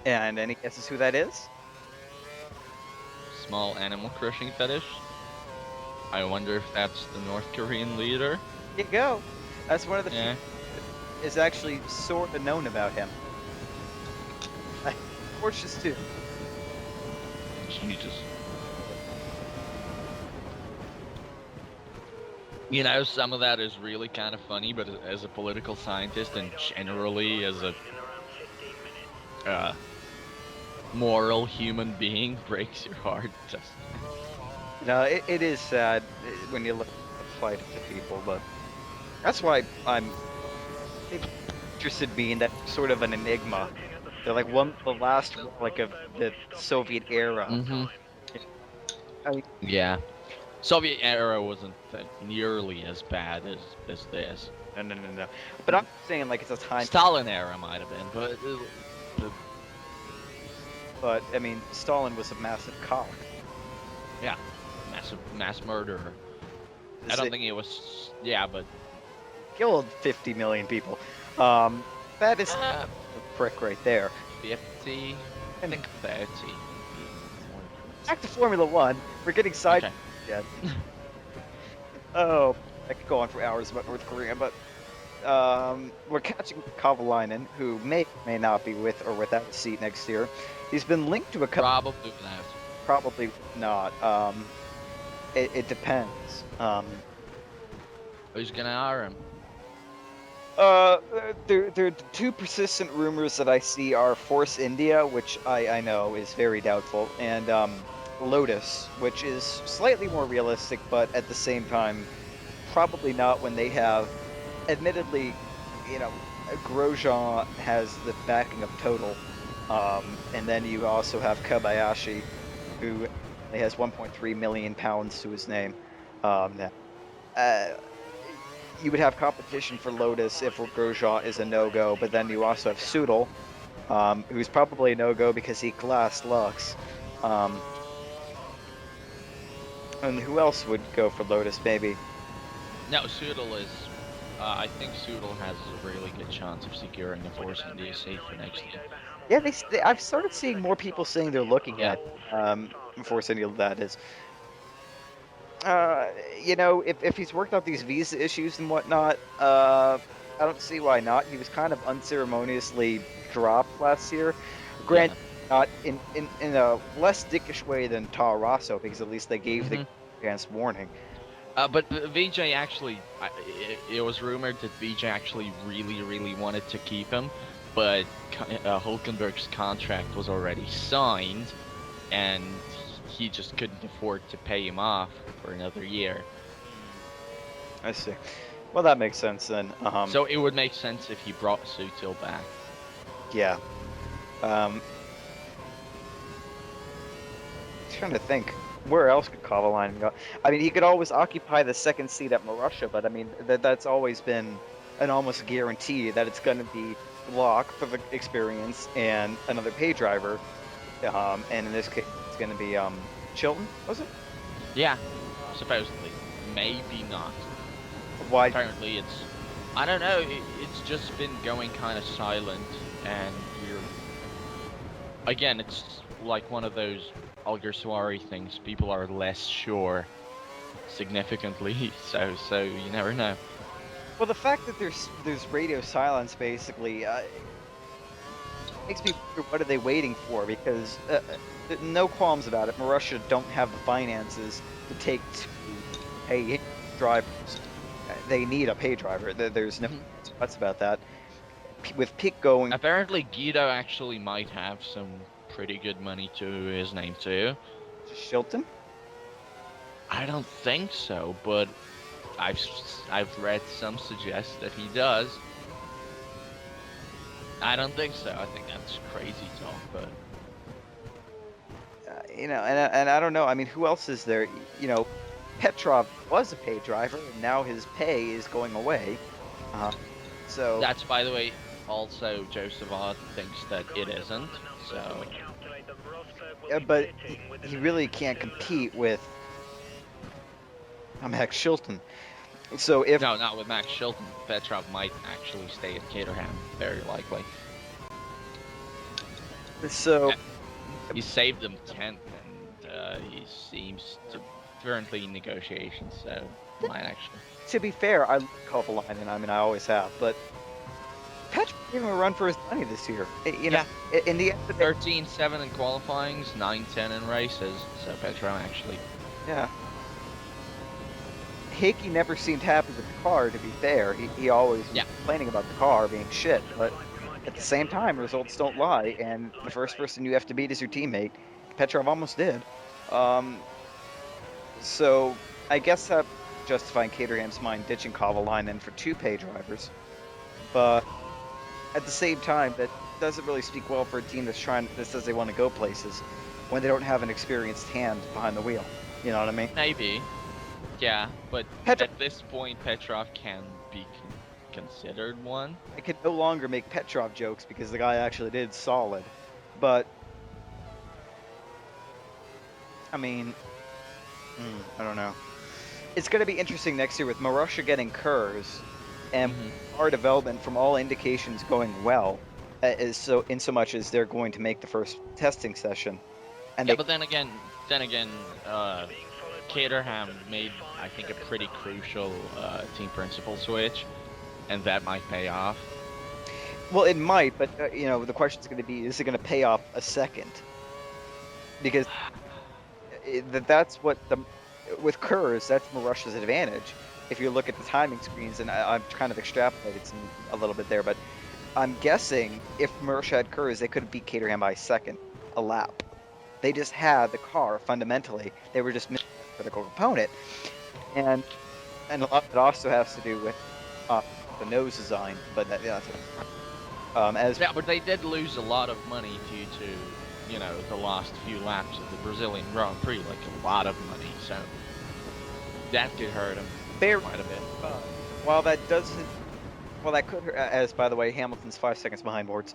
Speaker 1: And any guesses who that is?
Speaker 2: Small animal crushing fetish. I wonder if that's the North Korean leader.
Speaker 1: There you go. That's one of the
Speaker 2: Yeah.
Speaker 1: few that is actually sort of known about him. Porsches too.
Speaker 2: Jesus. You know, some of that is really kind of funny, but as a political scientist and generally as a moral human being, breaks your heart. Just
Speaker 1: No, it is sad when you look at the plight of the people, but that's why I'm interested in being that sort of an enigma. They're like the last relic of the Soviet era.
Speaker 2: Mm-hmm.
Speaker 1: I mean,
Speaker 2: Yeah. Soviet era wasn't nearly as bad as this.
Speaker 1: no. But I'm saying like it's a time.
Speaker 2: Stalin era might have been,
Speaker 1: But I mean, Stalin was a massive cock.
Speaker 2: yeah, mass murderer. I don't think it was. Yeah, but
Speaker 1: Killed 50 million people. That is a prick right there.
Speaker 2: 50. I think 30.
Speaker 1: Back to Formula One. We're getting side.
Speaker 2: Okay.
Speaker 1: Yeah. Oh, I could go on for hours about North Korea, but we're catching Kovalainen, who may not be with or without a seat next year. He's been linked to a couple.
Speaker 2: Probably that.
Speaker 1: Probably not. It depends.
Speaker 2: Who's gonna hire him?
Speaker 1: The two persistent rumors that I see are Force India, which I know is very doubtful, and Lotus, which is slightly more realistic, but at the same time, probably not when they have, admittedly, Grosjean has the backing of Total, and then you also have Kobayashi, who has 1.3 million pounds to his name. You would have competition for Lotus if Grosjean is a no-go, but then you also have Sudal, who's probably a no-go because he glass Lux. And who else would go for Lotus, maybe?
Speaker 2: No, Sudal is. I think Sudal has a really good chance of securing a Force India seat for next year.
Speaker 1: Yeah, I've started seeing more people saying they're looking
Speaker 2: Yeah.
Speaker 1: at Force India, that is. If he's worked out these visa issues and whatnot, I don't see why not. He was kind of unceremoniously dropped last year. Granted, not in a less dickish way than Toro Rosso, because at least they gave the advanced warning.
Speaker 2: But VJ actually, it was rumored that VJ actually really wanted to keep him, but Hulkenberg's contract was already signed, and he just couldn't afford to pay him off for another year.
Speaker 1: I see. Well, that makes sense then.
Speaker 2: So it would make sense if he brought Sutil back.
Speaker 1: Yeah. Trying to think, where else could Kovalainen go? I mean, he could always occupy the second seat at Marussia, but I mean, that's always been an almost guarantee that it's going to be Locke for the experience and another pay driver. And in this case, it's going to be Chilton, was it?
Speaker 2: Yeah, supposedly. Maybe not.
Speaker 1: Why?
Speaker 2: Apparently it's... I don't know, it's just been going kind of silent, and again, it's like one of those Alguersuari things. People are less sure, significantly, so you never know.
Speaker 1: Well, the fact that there's radio silence basically makes me wonder, what are they waiting for? Because no qualms about it. Marussia don't have the finances to take to pay drivers. They need a pay driver. There's no buts about that. With Pick going...
Speaker 2: Apparently Guido actually might have some pretty good money to his name too.
Speaker 1: Shilton?
Speaker 2: I don't think so, but I've read some suggest that he does. I don't think so. I think that's crazy talk, but
Speaker 1: and I don't know. I mean, who else is there? Petrov was a paid driver, and now his pay is going away. So
Speaker 2: That's, by the way, also Joseph Odd thinks that it isn't. So
Speaker 1: but he really can't compete with Max Shilton. So if
Speaker 2: no, not with Max Shilton. Petrov might actually stay at Caterham, very likely.
Speaker 1: so,
Speaker 2: He saved them 10th, and he seems to currently in negotiations, so might actually.
Speaker 1: to be fair, I love Kovalainen. I mean, I always have, but Petrov gave him a run for his money this year. In the end of the day,
Speaker 2: 13-7 in qualifyings, 9-10 in races, so Petrov actually.
Speaker 1: yeah. Hickey never seemed happy with the car, to be fair. He always was complaining about the car being shit, but at the same time, results don't lie, and the first person you have to beat is your teammate. Petrov almost did. So I guess that justifying Caterham's mind ditching Kovalainen for 2 pay drivers, but at the same time, that doesn't really speak well for a team that says they want to go places when they don't have an experienced hand behind the wheel. You know what I mean?
Speaker 2: Maybe. Yeah, but
Speaker 1: Petrov-
Speaker 2: at this point, Petrov can be considered one.
Speaker 1: I can no longer make Petrov jokes because the guy actually did solid, but I mean, I don't know. It's going to be interesting next year with Marussia getting Kurz and our development, from all indications, going well. In so much as they're going to make the first testing session, and
Speaker 2: but then again, Caterham made, I think, a pretty crucial team principal switch, and that might pay off.
Speaker 1: Well, it might, but the question is going to be: is it going to pay off a second? Because that's what with Kurz, that's Marussia's advantage. If you look at the timing screens, and I've kind of extrapolated a little bit there, but I'm guessing if Marussia had Kurz, they could have beat Caterham by a lap. They just had the car fundamentally. They were just missing a critical component, and a lot of it also has to do with the nose design. But
Speaker 2: but they did lose a lot of money due to the last few laps of the Brazilian Grand Prix, like a lot of money. So that could hurt them quite a bit.
Speaker 1: While that doesn't, well, that could hurt. As by the way, Hamilton's 5 seconds behind Bortz.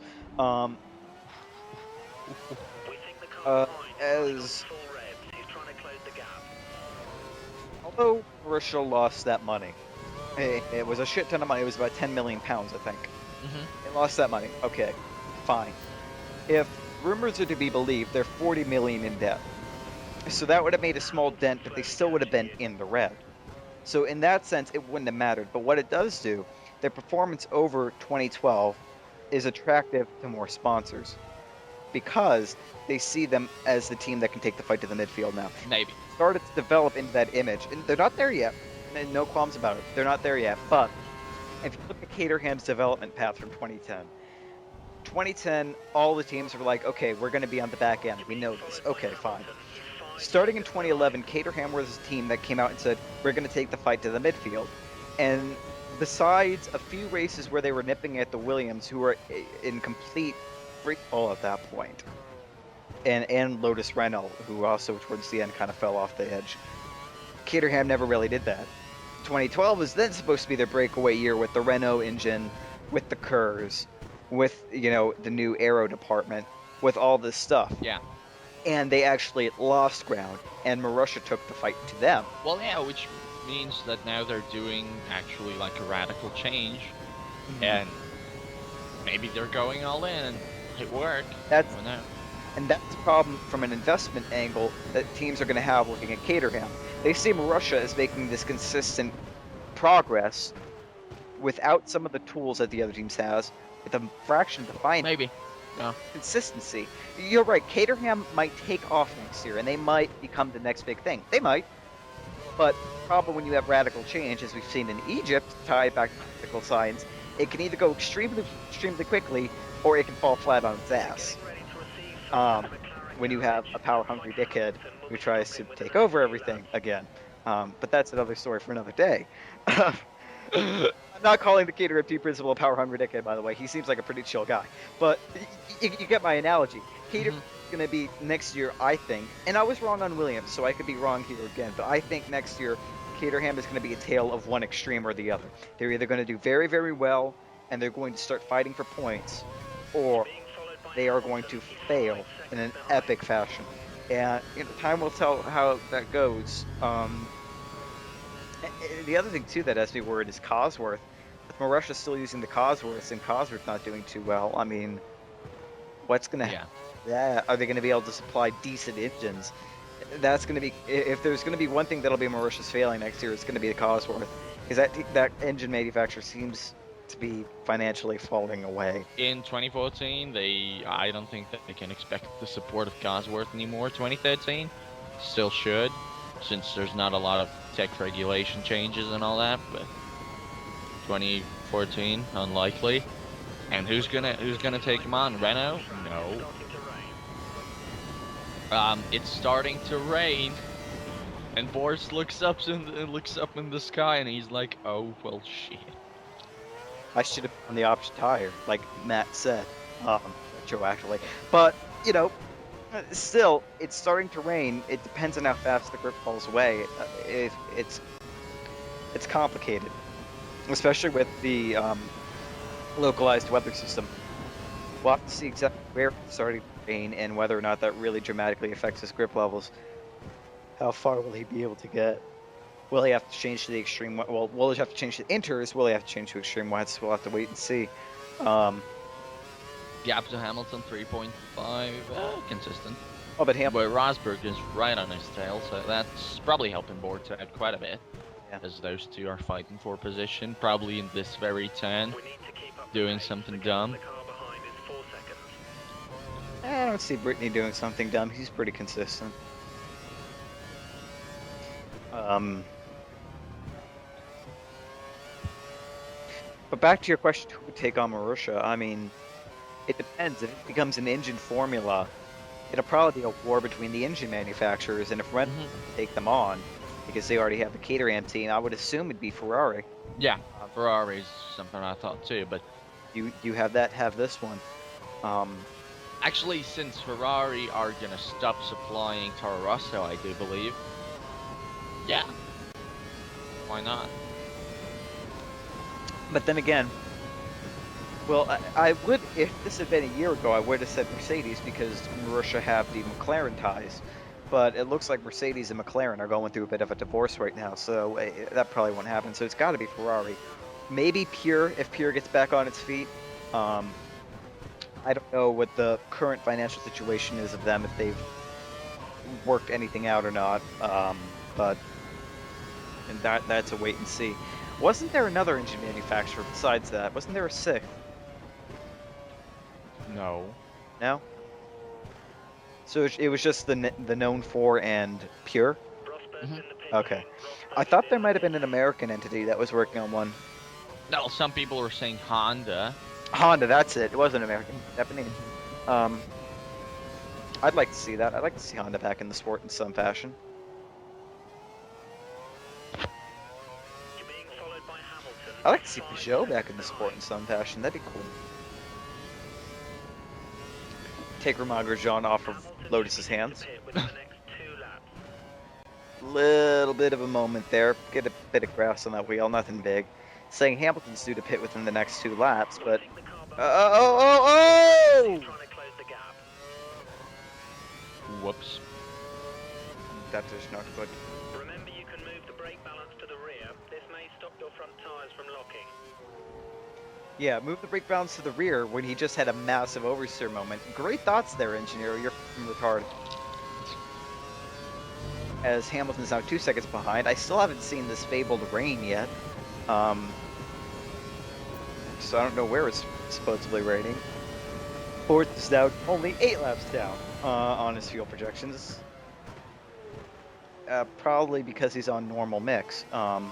Speaker 1: Although Marussia lost that money, it was a shit ton of money. It was about 10 million pounds, I think. They lost that money. Okay, fine. If rumors are to be believed, they're 40 million in debt. So that would have made a small dent, but they still would have been in the red. So in that sense, it wouldn't have mattered. But what it does do, their performance over 2012 is attractive to more sponsors, because they see them as the team that can take the fight to the midfield now.
Speaker 2: Maybe.
Speaker 1: Started to develop into that image. And they're not there yet. And no qualms about it. They're not there yet. But if you look at Caterham's development path from 2010, all the teams were like, okay, we're going to be on the back end. We know this. Okay, fine. Starting in 2011, Caterham was a team that came out and said, we're going to take the fight to the midfield. And besides a few races where they were nipping at the Williams, who were in complete free fall at that point, and Lotus Renault, who also towards the end kind of fell off the edge, Caterham never really did that. 2012 was then supposed to be their breakaway year with the Renault engine, with the Kurz, with the new aero department, with all this stuff.
Speaker 2: Yeah.
Speaker 1: And they actually lost ground, and Marussia took the fight to them.
Speaker 2: Well, yeah, which means that now they're doing actually like a radical change, and maybe they're going all in and it worked.
Speaker 1: And that's the problem from an investment angle that teams are going to have looking at Caterham. They see Marussia as making this consistent progress without some of the tools that the other teams has, with a fraction behind
Speaker 2: maybe.
Speaker 1: Consistency. You're right, Caterham might take off next year, and they might become the next big thing. They might. But the problem when you have radical change, as we've seen in Egypt, tied back to physical science, it can either go extremely quickly, or it can fall flat on its ass. When you have a power-hungry dickhead who tries to take over everything again. But that's another story for another day. I'm not calling the Caterham team principal a power-hungry dickhead, by the way. He seems like a pretty chill guy. But you get my analogy. Caterham going to be next year, I think, and I was wrong on Williams, so I could be wrong here again, but I think next year Caterham is going to be a tale of one extreme or the other. They're either going to do very, very well, and they're going to start fighting for points, or they are going to fail in an epic fashion. And time will tell how that goes. The other thing too that has me worried is Cosworth. If Marussia's still using the Cosworths and Cosworth's not doing too well, I mean, what's gonna
Speaker 2: Yeah.
Speaker 1: Yeah, are they going to be able to supply decent engines? That's going to be, if there's going to be one thing that'll be Mauritius failing next year, it's going to be the Cosworth, because that engine manufacturer seems to be financially falling away.
Speaker 2: In 2014, I don't think that they can expect the support of Cosworth anymore. 2013, still should, since there's not a lot of tech regulation changes and all that. But 2014, unlikely. And who's gonna take him on? Renault? No. It's starting to rain, and Bortz looks up in the sky, and he's like, "Oh well, shit."
Speaker 1: I should have on the option tire, like Matt said, retroactively. But still, it's starting to rain. It depends on how fast the grip falls away. If it's complicated, especially with the localized weather system. We'll have to see exactly where it's starting to rain and whether or not that really dramatically affects his grip levels. How far will he be able to get? Will he have to change to the extreme? Well, will he have to change to inters? Will he have to change to extreme wets? We'll have to wait and see.
Speaker 2: Gap to Hamilton 3.5, consistent.
Speaker 1: Oh, but
Speaker 2: But Rosberg is right on his tail, so that's probably helping Bortz out quite a bit.
Speaker 1: Yeah.
Speaker 2: As those two are fighting for position, probably in this very turn, doing something dumb.
Speaker 1: I don't see Brittany doing something dumb. He's pretty consistent. But back to your question, who would take on Marussia? I mean, it depends. If it becomes an engine formula, it'll probably be a war between the engine manufacturers, and if Renault take them on, because they already have the Caterham team, I would assume it'd be Ferrari.
Speaker 2: Yeah, Ferrari's something I thought too, but
Speaker 1: You have this one.
Speaker 2: actually, since Ferrari are gonna stop supplying Toro Rosso, I do believe. Yeah. Why not?
Speaker 1: But then again, well, I would, if this had been a year ago, I would have said Mercedes because Marussia have the McLaren ties. But it looks like Mercedes and McLaren are going through a bit of a divorce right now, so that probably won't happen. So it's got to be Ferrari. Maybe Pure, if Pure gets back on its feet. I don't know what the current financial situation is of them, if they've worked anything out or not. But that's a wait and see. Wasn't there another engine manufacturer besides that? Wasn't there a sixth?
Speaker 2: No.
Speaker 1: No? So it was just the known for and Pure? Okay. I thought there might have been an American entity that was working on one.
Speaker 2: No, some people were saying Honda.
Speaker 1: Honda, that's it. It was an American. Japanese. I'd like to see that. I'd like to see Honda back in the sport in some fashion. I'd like to see Peugeot back in the sport in some fashion. That'd be cool. Take Romain Grosjean off of Lotus's hands. Little bit of a moment there. Get a bit of grass on that wheel. Nothing big. Saying Hamilton's due to pit within the next 2 laps, but... Oh!
Speaker 2: Whoops.
Speaker 1: That is not good.
Speaker 3: Remember, you can move the brake balance to the rear. This may stop your front tires from locking.
Speaker 1: Yeah, move the brake balance to the rear when he just had a massive oversteer moment. Great thoughts there, engineer. You're retarded. As Hamilton's now 2 seconds behind. I still haven't seen this fabled rain yet. So I don't know where it's supposedly raining. Bortz is now only 8 laps down on his fuel projections. Probably because he's on normal mix. Ugh.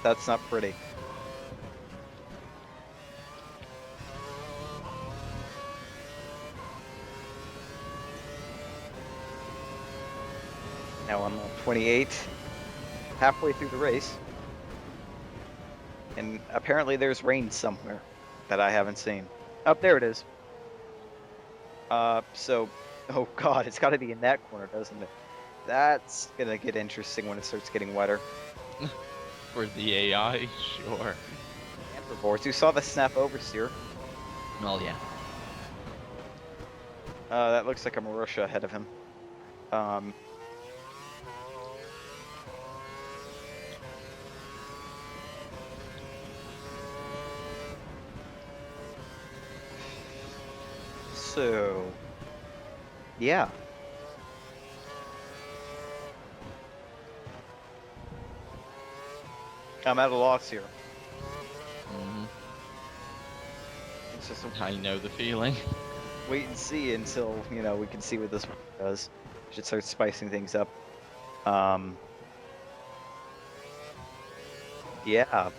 Speaker 1: That's not pretty. Now I'm on 28, halfway through the race. And apparently there's rain somewhere that I haven't seen. Up there it is. So, oh god, it's got to be in that corner, doesn't it? That's gonna get interesting when it starts getting wetter.
Speaker 2: For the AI, sure.
Speaker 1: And for Bortz, you saw the snap oversteer.
Speaker 2: Well, yeah.
Speaker 1: That looks like a Marussia ahead of him. So, yeah. I'm at a loss here.
Speaker 2: Hmm.
Speaker 1: It's just
Speaker 2: I know the feeling.
Speaker 1: wait and see until, you know, we can see what this one does. Should start spicing things up. Yeah.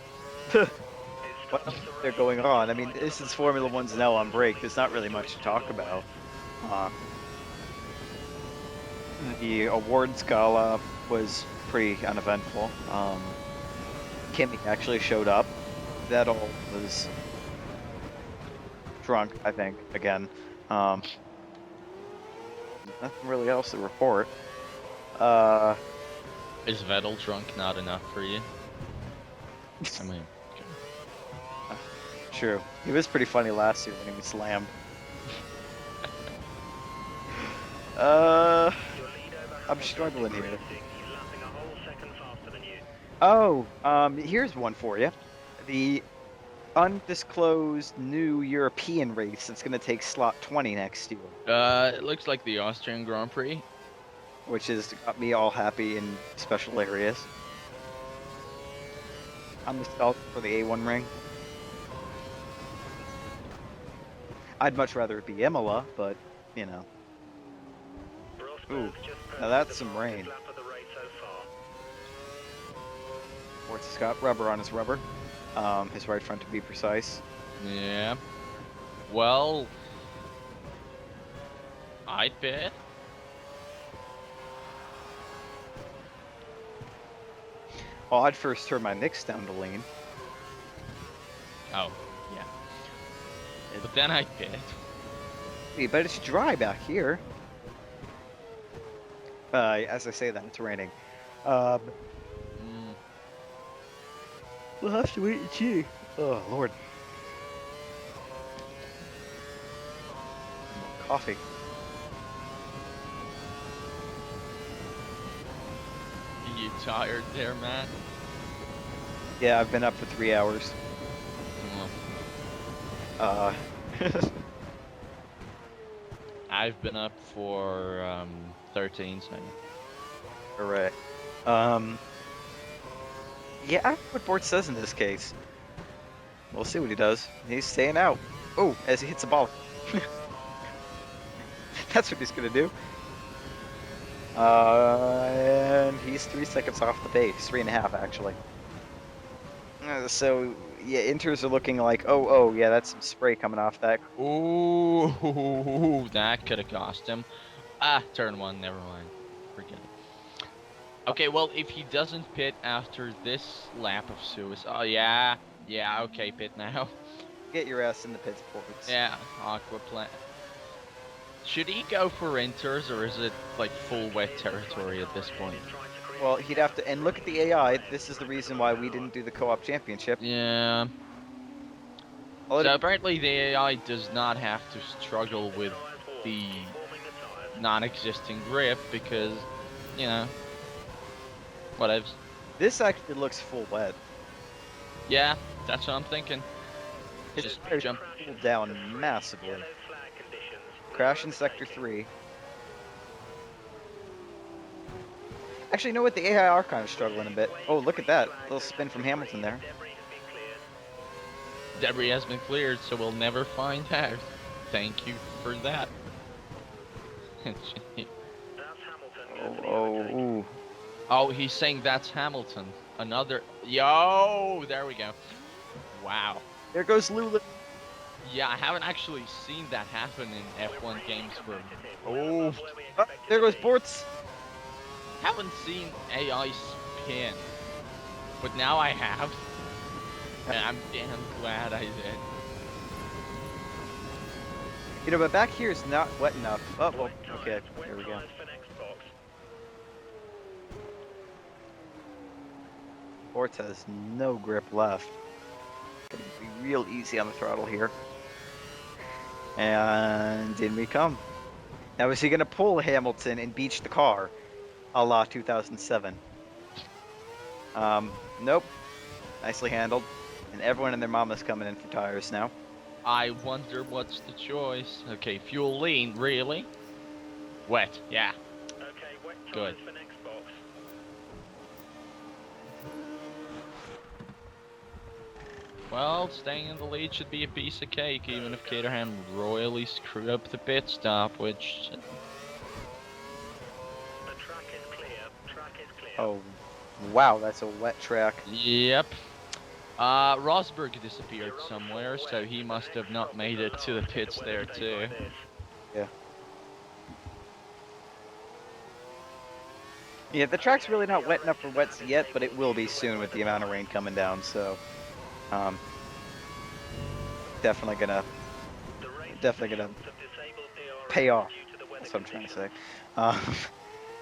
Speaker 1: What else is there going on? I mean, this is Formula One's now on break. There's not really much to talk about. The awards gala was pretty uneventful. Kimmy actually showed up. Vettel was drunk, I think, again. Nothing really else to report.
Speaker 2: Is Vettel drunk not enough for you? I mean,
Speaker 1: True. He was pretty funny last year when he was slammed. I'm struggling here. Oh, here's one for you. The undisclosed new European race that's going to take slot 20 next year,
Speaker 2: it looks like the Austrian Grand Prix.
Speaker 1: which has got me all happy in special areas. I'm nostalgic for the A1 ring. I'd much rather it be Imola, but, you know. Ooh, now that's some rain. Bortz has got rubber on his rubber. His right front to be precise.
Speaker 2: Yeah. Well, I'd bet.
Speaker 1: Well, I'd first turn my mix down to lean.
Speaker 2: Oh, yeah. But then I'd bet.
Speaker 1: Hey, but it's dry back here. As I say that, it's raining.
Speaker 2: Mm,
Speaker 1: We'll have to wait and see. Oh, Lord. Coffee.
Speaker 2: are you tired there, Matt?
Speaker 1: Yeah, I've been up for 3 hours.
Speaker 2: Well,
Speaker 1: Uh,
Speaker 2: I've been up for 13, so
Speaker 1: Correct. Yeah, I don't know what Bortz says in this case. We'll see what he does. He's staying out. Oh, as he hits the ball. That's what he's gonna do. And he's 3 seconds off the pace. 3.5 actually. So yeah, Inters are looking like, oh, yeah, that's some spray coming off that.
Speaker 2: ooh, that could have cost him. Ah, turn one, never mind. Forget it. Okay, well, if he doesn't pit after this lap of suicide, oh yeah, okay, pit now.
Speaker 1: Get your ass in the pits, Bortz.
Speaker 2: Yeah, Aquaplan. Should he go for Inters, or is it like full wet territory at this point?
Speaker 1: Well, he'd have to, and look at the AI. This is the reason why we didn't do the co-op championship.
Speaker 2: Yeah.
Speaker 1: Well,
Speaker 2: So apparently the AI does not have to struggle with the non-existing grip because, you know, whatevs.
Speaker 1: this actually looks full wet.
Speaker 2: Yeah, that's what I'm thinking.
Speaker 1: His
Speaker 2: Just
Speaker 1: tires
Speaker 2: jump.
Speaker 1: cooled down massively. Crash in sector 3. Actually, you know what? The AI are kind of struggling a bit. Oh, look at that. Little spin from Hamilton there.
Speaker 2: Debris has been cleared, so we'll never find out. Thank you for that.
Speaker 1: Ooh.
Speaker 2: Oh, he's saying that's Hamilton. Another. Yo, there we go. Wow.
Speaker 1: There goes Lula.
Speaker 2: Yeah, I haven't actually seen that happen in F1 games for. Oh.
Speaker 1: Oh, there goes Bortz.
Speaker 2: Haven't seen AI spin, but now I have, and I'm damn glad I did.
Speaker 1: You know, but back here is not wet enough. Oh, well,
Speaker 3: Wet
Speaker 1: okay,
Speaker 3: tyres, wet
Speaker 1: there we go.
Speaker 3: tyres for next box.
Speaker 1: Bortz has no grip left. Gonna be real easy on the throttle here. And in we come. Now, is he gonna pull Hamilton and beach the car, a la 2007? Nope. Nicely handled. And everyone and their mama's coming in for tires now.
Speaker 2: I wonder what's the choice. Okay, fuel lean, really? Wet, yeah.
Speaker 3: Okay, wet
Speaker 2: Good.
Speaker 3: tyres for next box.
Speaker 2: Well, staying in the lead should be a piece of cake, even if Caterham royally screwed up the pit stop, which...
Speaker 3: The track is clear. Track is clear.
Speaker 1: Oh, wow, that's a wet track.
Speaker 2: Yep. Rosberg disappeared somewhere, so he must have not made it to the pits there too.
Speaker 1: Yeah, the track's really not wet enough for wets yet, but it will be soon with the amount of rain coming down, so... definitely gonna pay off. That's what I'm trying to say.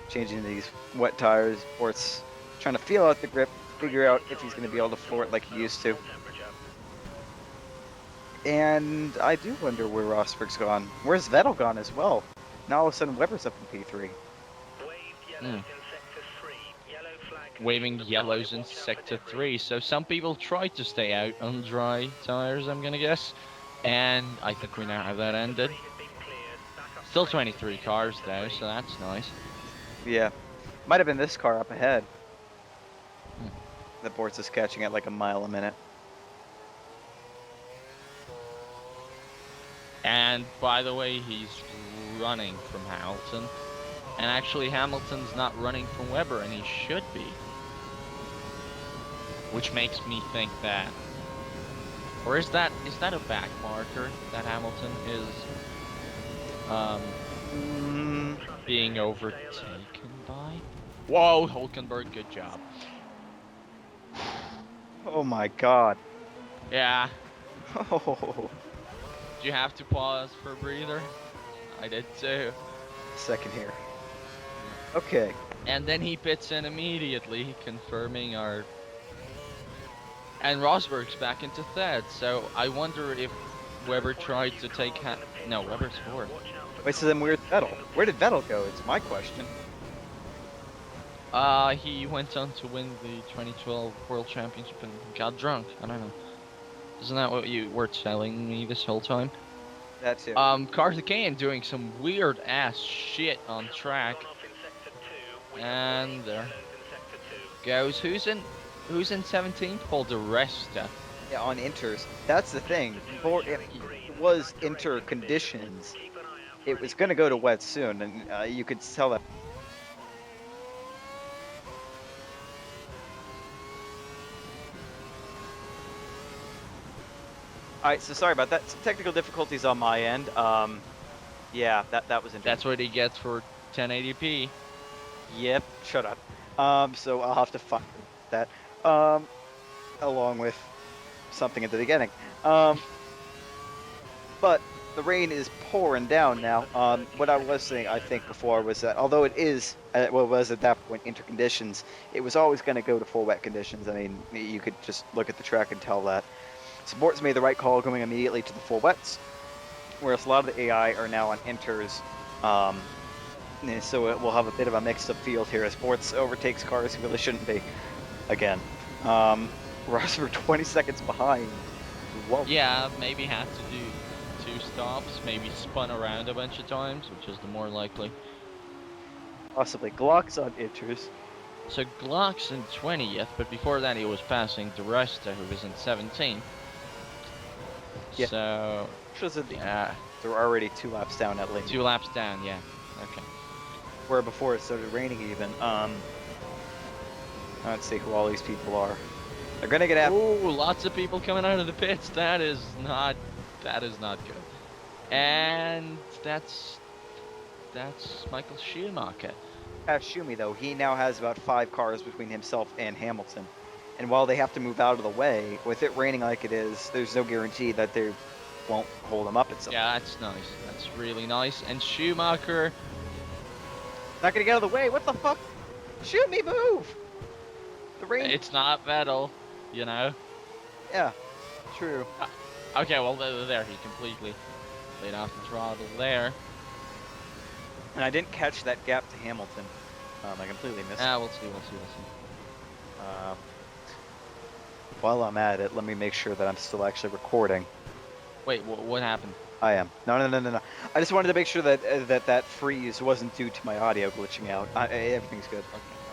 Speaker 1: Changing these wet tires, Bortz trying to feel out the grip, figure out if he's gonna be able to floor it like he used to. And I do wonder where Rosberg's gone. Where's Vettel gone as well? Now all of a sudden Webber's up in P3.
Speaker 2: Waving yellows in Sector 3, so some people try to stay out on dry tires, I'm gonna guess. And I think we now have that ended. Still 23 cars though, so that's nice.
Speaker 1: Yeah. Might have been this car up ahead. The Bortz is catching at like a mile a minute.
Speaker 2: And by the way, he's running from Hamilton. And actually Hamilton's not running from Webber, and he should be. Which makes me think that... Or is that a back marker that Hamilton is being overtaken by? Whoa, Hulkenberg, good job.
Speaker 1: Oh my god.
Speaker 2: Yeah.
Speaker 1: Oh.
Speaker 2: Did you have to pause for a breather? I did too.
Speaker 1: Second here. Okay.
Speaker 2: And then he pits in immediately, confirming our... And Rosberg's back into third, so I wonder if Webber tried to take... No, Webber's fourth.
Speaker 1: Wait, so then where's Vettel? Where did Vettel go? It's my question.
Speaker 2: He went on to win the 2012 World Championship and got drunk. I don't know. Isn't that what you were telling me this whole time?
Speaker 1: That's it.
Speaker 2: Karthikeyan doing some weird ass shit on track. And there goes who's in 17th? Paul de Resta.
Speaker 1: Yeah, on inters. That's the thing. It was inter conditions. It was going to go to wet soon, and you could tell that. Alright, so sorry about that. Some technical difficulties on my end. Yeah, that was interesting.
Speaker 2: That's what he gets for 1080p.
Speaker 1: Yep, shut up. So I'll have to find that. Along with something at the beginning. But the rain is pouring down now. What I was saying, I think, before was that although it is, well, it was at that point interconditions, it was always going to go to full wet conditions. I mean, you could just look at the track and tell that. So Bortz made the right call going immediately to the full wets, whereas a lot of the AI are now on inters. So we'll have a bit of a mixed-up field here as Bortz overtakes cars he really shouldn't be. Again. Rosberg 20 seconds behind. Whoa.
Speaker 2: Yeah, maybe had to do 2 stops, maybe spun around a bunch of times, which is the more likely.
Speaker 1: Possibly. Glock's on inters.
Speaker 2: So Glock's in 20th, but before that he was passing De Resta, who was in 17th.
Speaker 1: Yeah.
Speaker 2: So...
Speaker 1: Yeah. They're already 2 laps down at least.
Speaker 2: 2 laps down, yeah. Okay.
Speaker 1: Where before it started raining even. Let's see who all these people are. They're gonna get after.
Speaker 2: Ooh, lots of people coming out of the pits. That is not good. And that's Michael Schumacher.
Speaker 1: Schumi though, he now has about 5 cars between himself and Hamilton. And while they have to move out of the way, with it raining like it is, there's no guarantee that they won't hold him up at some point.
Speaker 2: Yeah, that's nice. That's That's really nice. And Schumacher,
Speaker 1: Not gonna get out of the way. What the fuck? Shoot me, move! The rain.
Speaker 2: it's not Vettel, you know.
Speaker 1: Yeah, true.
Speaker 2: Okay, well there he completely laid off the throttle there.
Speaker 1: And I didn't catch that gap to Hamilton. I completely missed it.
Speaker 2: Ah, we'll see.
Speaker 1: While I'm at it, let me make sure that I'm still actually recording.
Speaker 2: Wait, what happened?
Speaker 1: I am. No. I just wanted to make sure that that freeze wasn't due to my audio glitching out. Everything's good.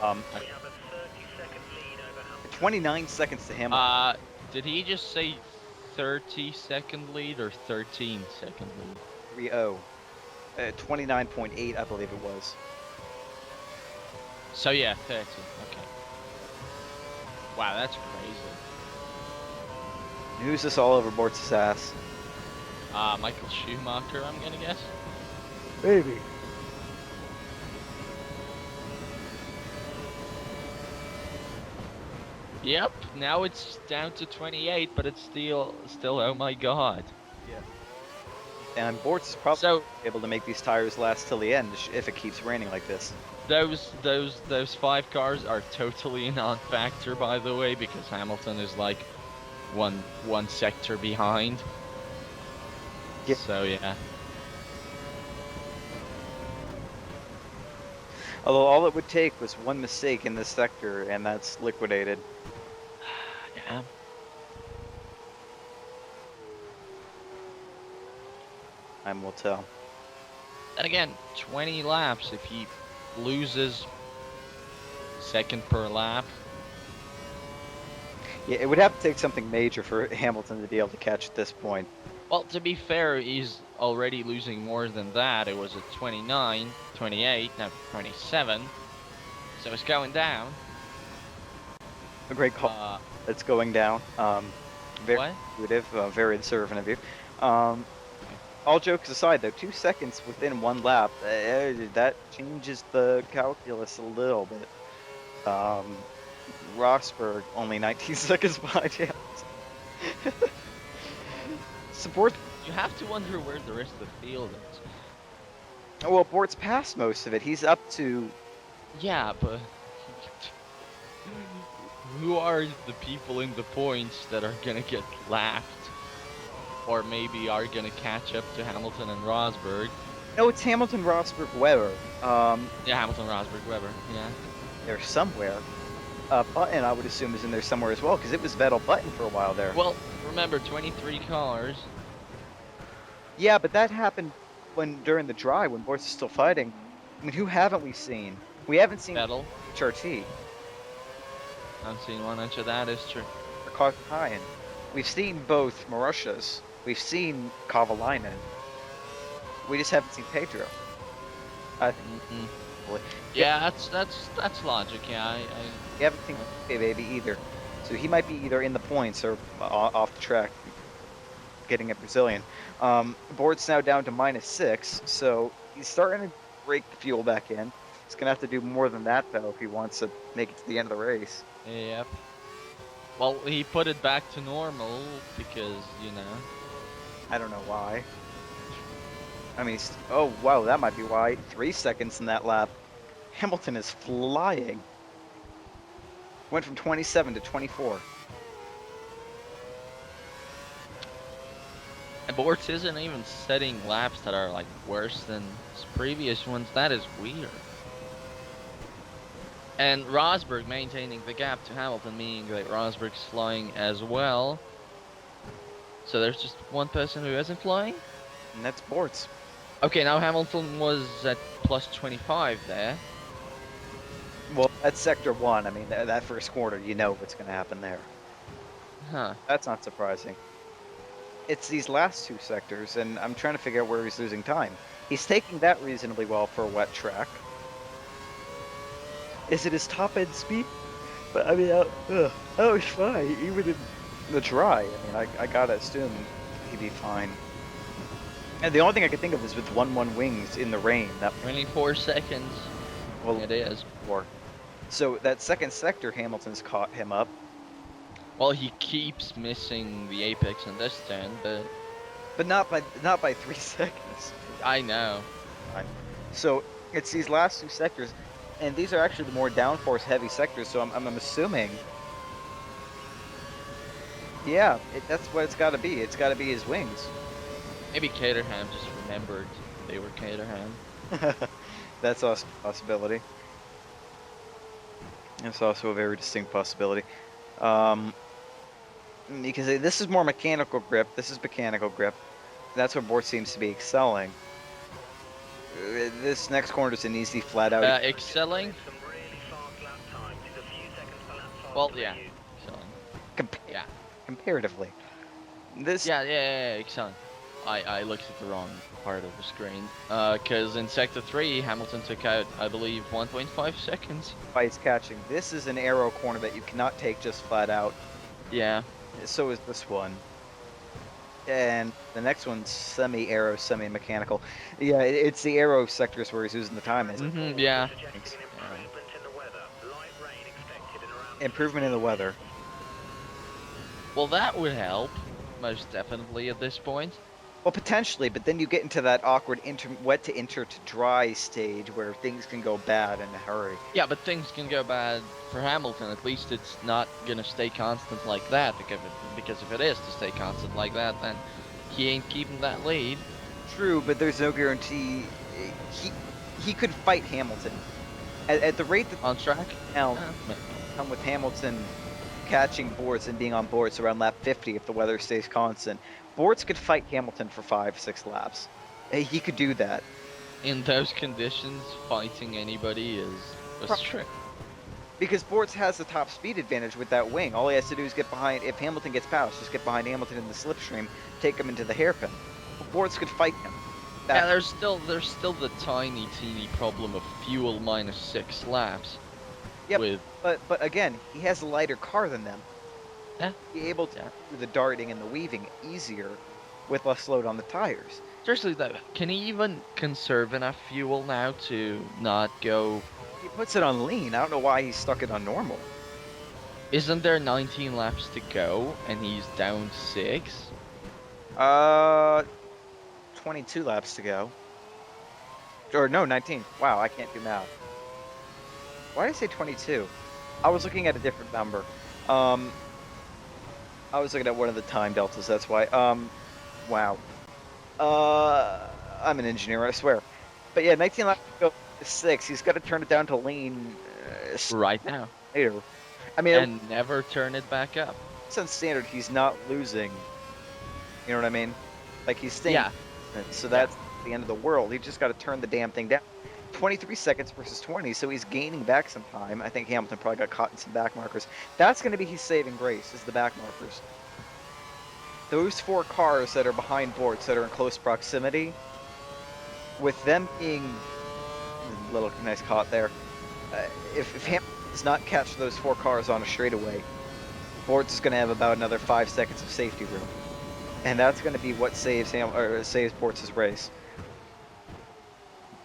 Speaker 2: Okay.
Speaker 3: We have a 30-second lead over Hamilton.
Speaker 1: 29 seconds to Hamilton.
Speaker 2: Did he just say 30-second lead or 13-second lead?
Speaker 1: 3-0. 29.8, I believe it was.
Speaker 2: So yeah, 30. Okay. Wow, that's crazy.
Speaker 1: Who's this all over Bortz's ass?
Speaker 2: Michael Schumacher, I'm gonna guess.
Speaker 1: Baby.
Speaker 2: Yep. Now it's down to 28, but it's still. Oh my God.
Speaker 1: And Bortz is probably
Speaker 2: So
Speaker 1: able to make these tires last till the end if it keeps raining like this.
Speaker 2: those 5 cars are totally a non-factor, by the way, because Hamilton is like one sector behind.
Speaker 1: Yep.
Speaker 2: So yeah.
Speaker 1: Although all it would take was one mistake in this sector, and that's liquidated.
Speaker 2: Yeah.
Speaker 1: Time will tell.
Speaker 2: And again, 20 laps. If he loses second per lap,
Speaker 1: Yeah, it would have to take something major for Hamilton to be able to catch at this point.
Speaker 2: well, to be fair, he's already losing more than that. It was at 29, 28, now 27. So it's going down.
Speaker 1: A great call. It's going down. Very
Speaker 2: What?
Speaker 1: intuitive, very observant of you. All jokes aside, though, 2 seconds within one lap, that changes the calculus a little bit. Rosberg only 19 seconds behind him. Support.
Speaker 2: You have to wonder where the rest of the field is.
Speaker 1: Well, Bort's passed most of it. He's up to.
Speaker 2: Yeah, but who are the people in the points that are gonna get lapped? Or maybe are gonna catch up to Hamilton and Rosberg?
Speaker 1: No, it's Hamilton, Rosberg, Webber.
Speaker 2: Yeah, Hamilton, Rosberg, Webber. Yeah.
Speaker 1: They're somewhere. Button, I would assume, is in there somewhere as well, because it was Vettel Button for a while there.
Speaker 2: Well, remember, 23 cars.
Speaker 1: Yeah, but that happened during the dry, when Bortz is still fighting. I mean, who haven't we seen? We haven't seen
Speaker 2: Vettel.
Speaker 1: HRT
Speaker 2: I've seen one inch of that, is true.
Speaker 1: or Cockpit. We've seen both Marussias. We've seen Kovalainen. We just haven't seen Pedro. I think.
Speaker 2: Mm-hmm. Yeah, that's logic. Yeah,
Speaker 1: We haven't seen Baby either. So he might be either in the points or off the track, getting a Brazilian. Bort's now down to -6, so he's starting to break the fuel back in. He's gonna have to do more than that though if he wants to make it to the end of the race.
Speaker 2: Yep. Well, he put it back to normal because, you know.
Speaker 1: I don't know why. I mean, oh wow, that might be why. 3 seconds in that lap. Hamilton is flying. Went from 27 to 24.
Speaker 2: And Bortz isn't even setting laps that are like worse than his previous ones. That is weird. And Rosberg maintaining the gap to Hamilton, meaning that Rosberg's flying as well. So there's just one person who isn't flying?
Speaker 1: And that's Bortz.
Speaker 2: Okay, now Hamilton was at plus 25 there.
Speaker 1: Well, that's sector 1. I mean, that first quarter, you know what's going to happen there.
Speaker 2: Huh.
Speaker 1: That's not surprising. It's these last 2 sectors, and I'm trying to figure out where he's losing time. He's taking that reasonably well for a wet track. Is it his top end speed? But I mean, was fine, even in the dry. I mean, I gotta assume he'd be fine. And the only thing I could think of is with 1-1 wings in the rain. That
Speaker 2: 24 seconds.
Speaker 1: well,
Speaker 2: It is.
Speaker 1: So that second sector, Hamilton's caught him up.
Speaker 2: Well, he keeps missing the apex in this turn, but
Speaker 1: but not by 3 seconds.
Speaker 2: I know.
Speaker 1: So it's these last 2 sectors, and these are actually the more downforce heavy sectors. So I'm assuming, yeah, that's what it's got to be. It's got to be his wings.
Speaker 2: Maybe Caterham just remembered they were Caterham.
Speaker 1: That's also a possibility. That's also a very distinct possibility. Because this is more mechanical grip. This is mechanical grip. That's where Bortz seems to be excelling. This next corner is an easy flat out.
Speaker 2: Excelling?
Speaker 3: Some really fast lap times. He's a few seconds per lap faster
Speaker 2: Well,
Speaker 3: than
Speaker 2: yeah.
Speaker 3: you.
Speaker 2: Excelling. Yeah.
Speaker 1: Comparatively. This
Speaker 2: Yeah, excelling. I looked at the wrong part of the screen. Because in Sector 3, Hamilton took out, I believe, 1.5 seconds.
Speaker 1: Vice catching. This is an aero corner that you cannot take just flat out.
Speaker 2: Yeah.
Speaker 1: So is this one. And the next one's semi-aero, semi-mechanical. Yeah, it's the aero sectors where he's using the time.
Speaker 2: Yeah.
Speaker 3: Suggesting an improvement in the weather. Light rain expected in around
Speaker 1: Improvement in the weather.
Speaker 2: Well, that would help, most definitely at this point.
Speaker 1: Well, potentially, but then you get into that awkward wet to enter to dry stage where things can go bad in a hurry.
Speaker 2: Yeah, but things can go bad for Hamilton. At least it's not gonna stay constant like that. Because if it is to stay constant like that, then he ain't keeping that lead.
Speaker 1: True, but there's no guarantee. He could fight Hamilton at the rate that
Speaker 2: On track.
Speaker 1: now come with Hamilton catching Bortz and being on Bortz around lap 50 if the weather stays constant. Bortz could fight Hamilton for 5-6 laps. He could do that.
Speaker 2: In those conditions, fighting anybody is a trick.
Speaker 1: Because Bortz has the top speed advantage with that wing. All he has to do is get behind. If Hamilton gets past, just get behind Hamilton in the slipstream, take him into the hairpin. Bortz could fight him.
Speaker 2: Yeah, there's still the teeny problem of fuel minus 6 laps.
Speaker 1: Yep.
Speaker 2: With
Speaker 1: But again, he has a lighter car than them.
Speaker 2: Yeah.
Speaker 1: He's able to do the darting and the weaving easier with less load on the tires.
Speaker 2: seriously though, can he even conserve enough fuel now to not go?
Speaker 1: He puts it on lean. I don't know why he stuck it on normal.
Speaker 2: Isn't there 19 laps to go and he's down 6?
Speaker 1: 22 laps to go. Or no, 19. Wow, I can't do math. Why did I say 22? I was looking at a different number. I was looking at one of the time deltas, that's why. Wow. I'm an engineer, I swear. But yeah, 19 laps to go to 6. He's got to turn it down to lean
Speaker 2: Right now.
Speaker 1: later. I mean,
Speaker 2: And never turn it back up.
Speaker 1: on standard, he's not losing. You know what I mean? Like, he's staying.
Speaker 2: Yeah.
Speaker 1: So that's the end of the world. He just got to turn the damn thing down. 23 seconds versus 20, so he's gaining back some time. I think Hamilton probably got caught in some back markers. That's going to be his saving grace, is the back markers. Those 4 cars that are behind Bortz that are in close proximity, with them being little nice caught there. If Hamilton does not catch those 4 cars on a straightaway, Bortz is going to have about another 5 seconds of safety room, and that's going to be what saves saves Bortz's race.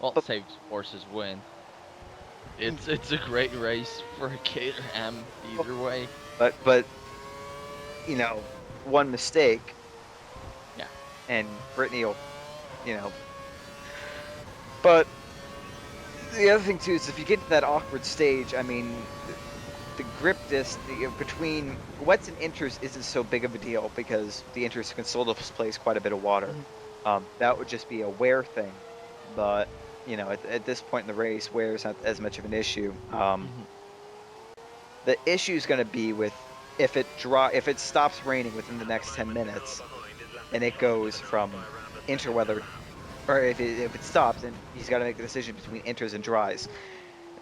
Speaker 2: Well, saves Force's win. It's a great race for Caterham either way.
Speaker 1: But you know, one mistake.
Speaker 2: Yeah.
Speaker 1: And Brittany will, you know. But the other thing too is if you get to that awkward stage, I mean, the grip disc between wets and inters isn't so big of a deal because the inters can still displace quite a bit of water. That would just be a wear thing, but you know, at this point in the race, wear is not as much of an issue. The issue is going to be with if it stops raining within the next 10 minutes, and it goes from interweather, or if it stops, and he's got to make the decision between inters and dries.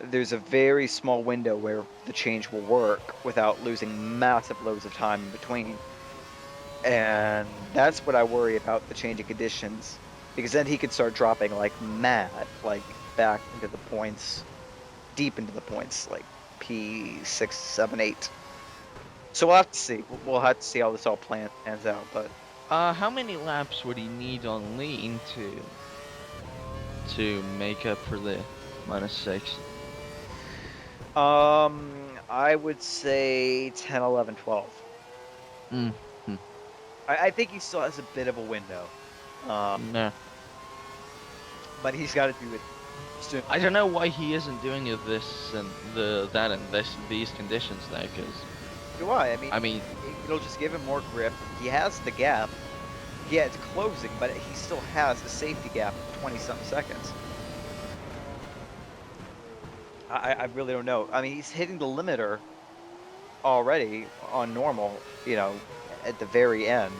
Speaker 1: There's a very small window where the change will work without losing massive loads of time in between, and that's what I worry about, the changing conditions. Because then he could start dropping like mad, like back into the points, deep into the points, like P6, 7, 8. So we'll have to see. We'll have to see how this all pans out. But
Speaker 2: how many laps would he need on lean to make up for the -6?
Speaker 1: I would say 10, 11, 12. I think he still has a bit of a window.
Speaker 2: Nah.
Speaker 1: But he's got to do it soon.
Speaker 2: I don't know why he isn't doing it this and that and these conditions though, because
Speaker 1: Do I? I
Speaker 2: I
Speaker 1: mean,
Speaker 2: mean,
Speaker 1: it'll just give him more grip. He has the gap. Yeah, it's closing, but he still has a safety gap of 20-something seconds. I really don't know. I mean, he's hitting the limiter already on normal, you know, at the very end.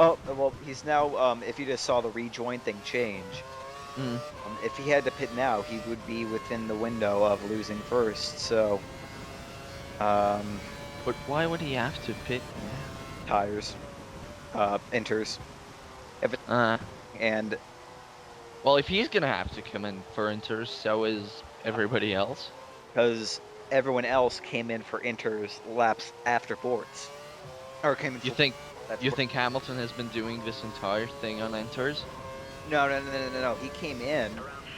Speaker 1: Oh, well, he's now, if you just saw the rejoin thing change,
Speaker 2: mm,
Speaker 1: if he had to pit now, he would be within the window of losing first, so,
Speaker 2: but why would he have to pit
Speaker 1: tires, enters,
Speaker 2: now?
Speaker 1: and
Speaker 2: Well, if he's gonna have to come in for inters, so is everybody else.
Speaker 1: because everyone else came in for enters laps after Bortz. Or came in
Speaker 2: You
Speaker 1: for
Speaker 2: think
Speaker 1: that's
Speaker 2: you
Speaker 1: Bortz.
Speaker 2: think Hamilton has been doing this entire thing on enters?
Speaker 1: No. He came in.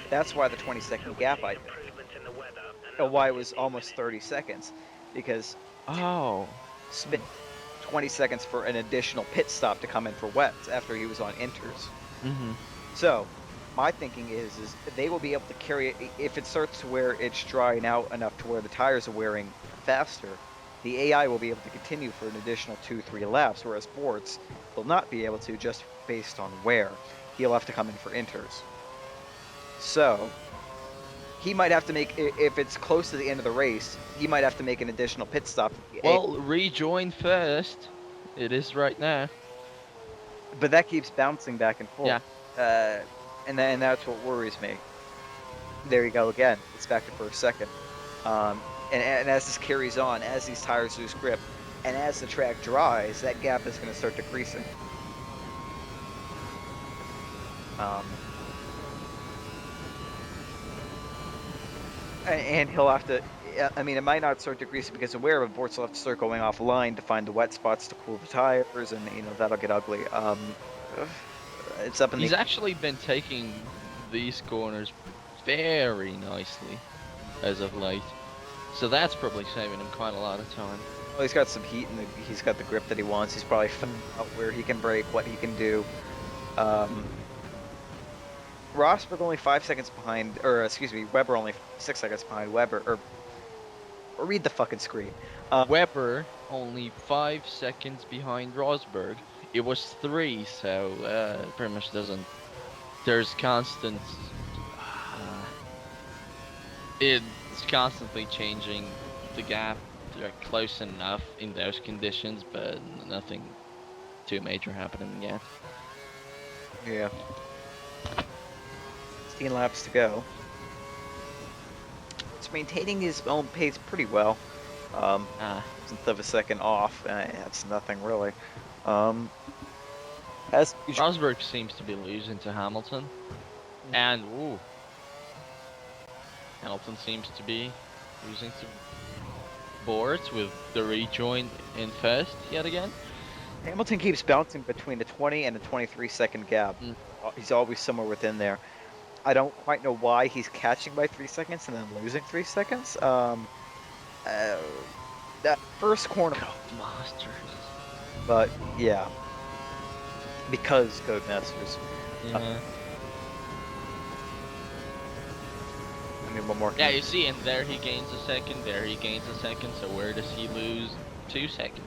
Speaker 1: That's why the 20-second gap, I think.
Speaker 3: Improvement in the weather, and
Speaker 1: Or why it
Speaker 3: nothing
Speaker 1: was
Speaker 3: is
Speaker 1: almost
Speaker 3: imminent.
Speaker 1: 30 seconds. Because
Speaker 2: Oh,
Speaker 1: spent 20 seconds for an additional pit stop to come in for wets after he was on enters.
Speaker 2: mm-hmm.
Speaker 1: So, my thinking is they will be able to carry it if it starts to where it's drying out enough to where the tires are wearing faster. The AI will be able to continue for an additional 2-3 laps, whereas Bortz will not be able to just based on wear. He'll have to come in for inters. So, he might have to make, if it's close to the end of the race, he might have to make an additional pit stop.
Speaker 2: Well, rejoin first. It is right now.
Speaker 1: But that keeps bouncing back and forth.
Speaker 2: Yeah.
Speaker 1: And that's what worries me. There you go again. It's back to first second. And as this carries on, as these tires lose grip, and as the track dries, that gap is going to start decreasing. And he'll have to. I mean, it might not start decreasing because of wear, but Bortz will have to start going offline to find the wet spots to cool the tires, and that'll get ugly. It's up in
Speaker 2: He's
Speaker 1: the.
Speaker 2: actually been taking these corners very nicely as of late, so that's probably saving him quite a lot of time.
Speaker 1: Well, he's got some heat, and he's got the grip that he wants. He's probably found out where he can brake, what he can do. Rosberg only 5 seconds behind, or excuse me, Webber only 6 seconds behind Webber, or read the fucking screen.
Speaker 2: Weber only 5 seconds behind Rosberg. It was 3, so pretty much doesn't. There's constant. It's constantly changing the gap. They're close enough in those conditions, but nothing too major happening yet.
Speaker 1: Yeah. 16 laps to go. It's maintaining his own pace pretty well. Tenth of a second off. That's nothing really. As
Speaker 2: Rosberg seems to be losing to Hamilton, and Hamilton seems to be losing to Bortz with the rejoin in first yet again.
Speaker 1: Hamilton keeps bouncing between the 20 and the 23-second gap. He's always somewhere within there. I don't quite know why he's catching by 3 seconds and then losing 3 seconds. That first corner,
Speaker 2: Codemasters.
Speaker 1: but yeah, because Codemasters.
Speaker 2: Yeah.
Speaker 1: I mean, one more.
Speaker 2: Yeah, you see, and there he gains a second, there he gains a second, so where does he lose 2 seconds?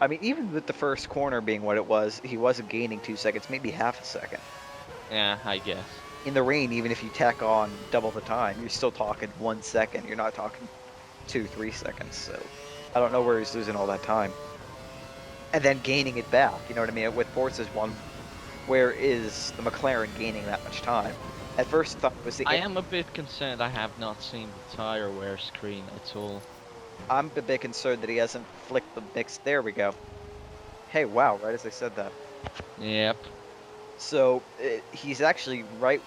Speaker 1: I mean, even with the first corner being what it was, he wasn't gaining 2 seconds, maybe half a second.
Speaker 2: Yeah, I guess.
Speaker 1: In the rain, even if you tack on double the time, you're still talking 1 second. You're not talking 2-3 seconds. So I don't know where he's losing all that time. And then gaining it back, you know what I mean? With Bortz's one, where is the McLaren gaining that much time? At first, I thought it was the.
Speaker 2: I am a bit concerned I have not seen the tire wear screen at all.
Speaker 1: I'm a bit concerned that he hasn't flicked the mix. There we go. Hey, wow! Right as I said that.
Speaker 2: Yep.
Speaker 1: So he's actually right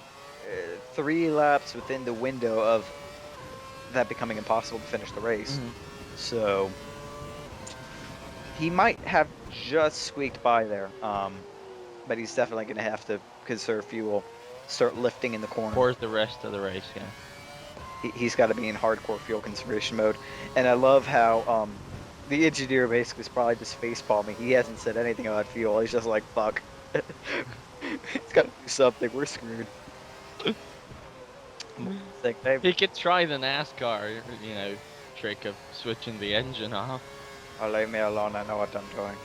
Speaker 1: 3 laps within the window of that becoming impossible to finish the race. So he might have just squeaked by there, but he's definitely going to have to conserve fuel, start lifting in the corner.
Speaker 2: For the rest of the race, yeah.
Speaker 1: He's got to be in hardcore fuel conservation mode. And I love how The engineer basically is probably just face palming. He hasn't said anything about fuel. He's just like, fuck. He's got to do something. We're screwed.
Speaker 2: He could try the NASCAR, trick of switching the engine off.
Speaker 1: Oh, leave me alone. I know what I'm doing.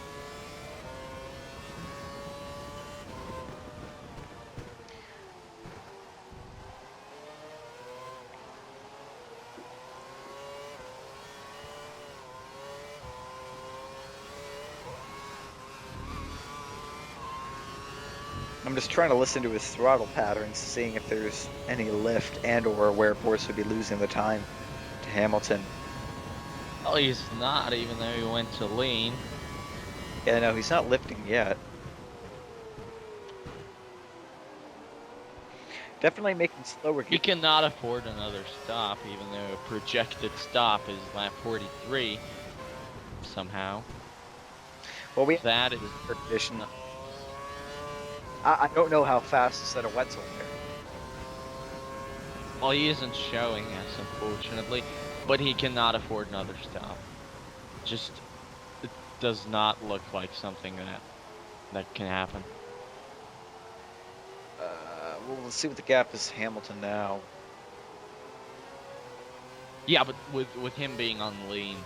Speaker 1: I'm just trying to listen to his throttle patterns, seeing if there's any lift and or where Bortz would be losing the time to Hamilton.
Speaker 2: Well, he's not, even though he went to lean.
Speaker 1: Yeah, no, he's not lifting yet. Definitely making slower.
Speaker 2: He cannot afford another stop, even though a projected stop is lap 43 somehow.
Speaker 1: Well, we
Speaker 2: That is
Speaker 1: condition. I don't know how fast a set of wets will there.
Speaker 2: Well, he isn't showing us, unfortunately, but he cannot afford another stop. Just, it does not look like something that can happen.
Speaker 1: Well, let's see what the gap is. Hamilton now.
Speaker 2: Yeah, but with him being on lean,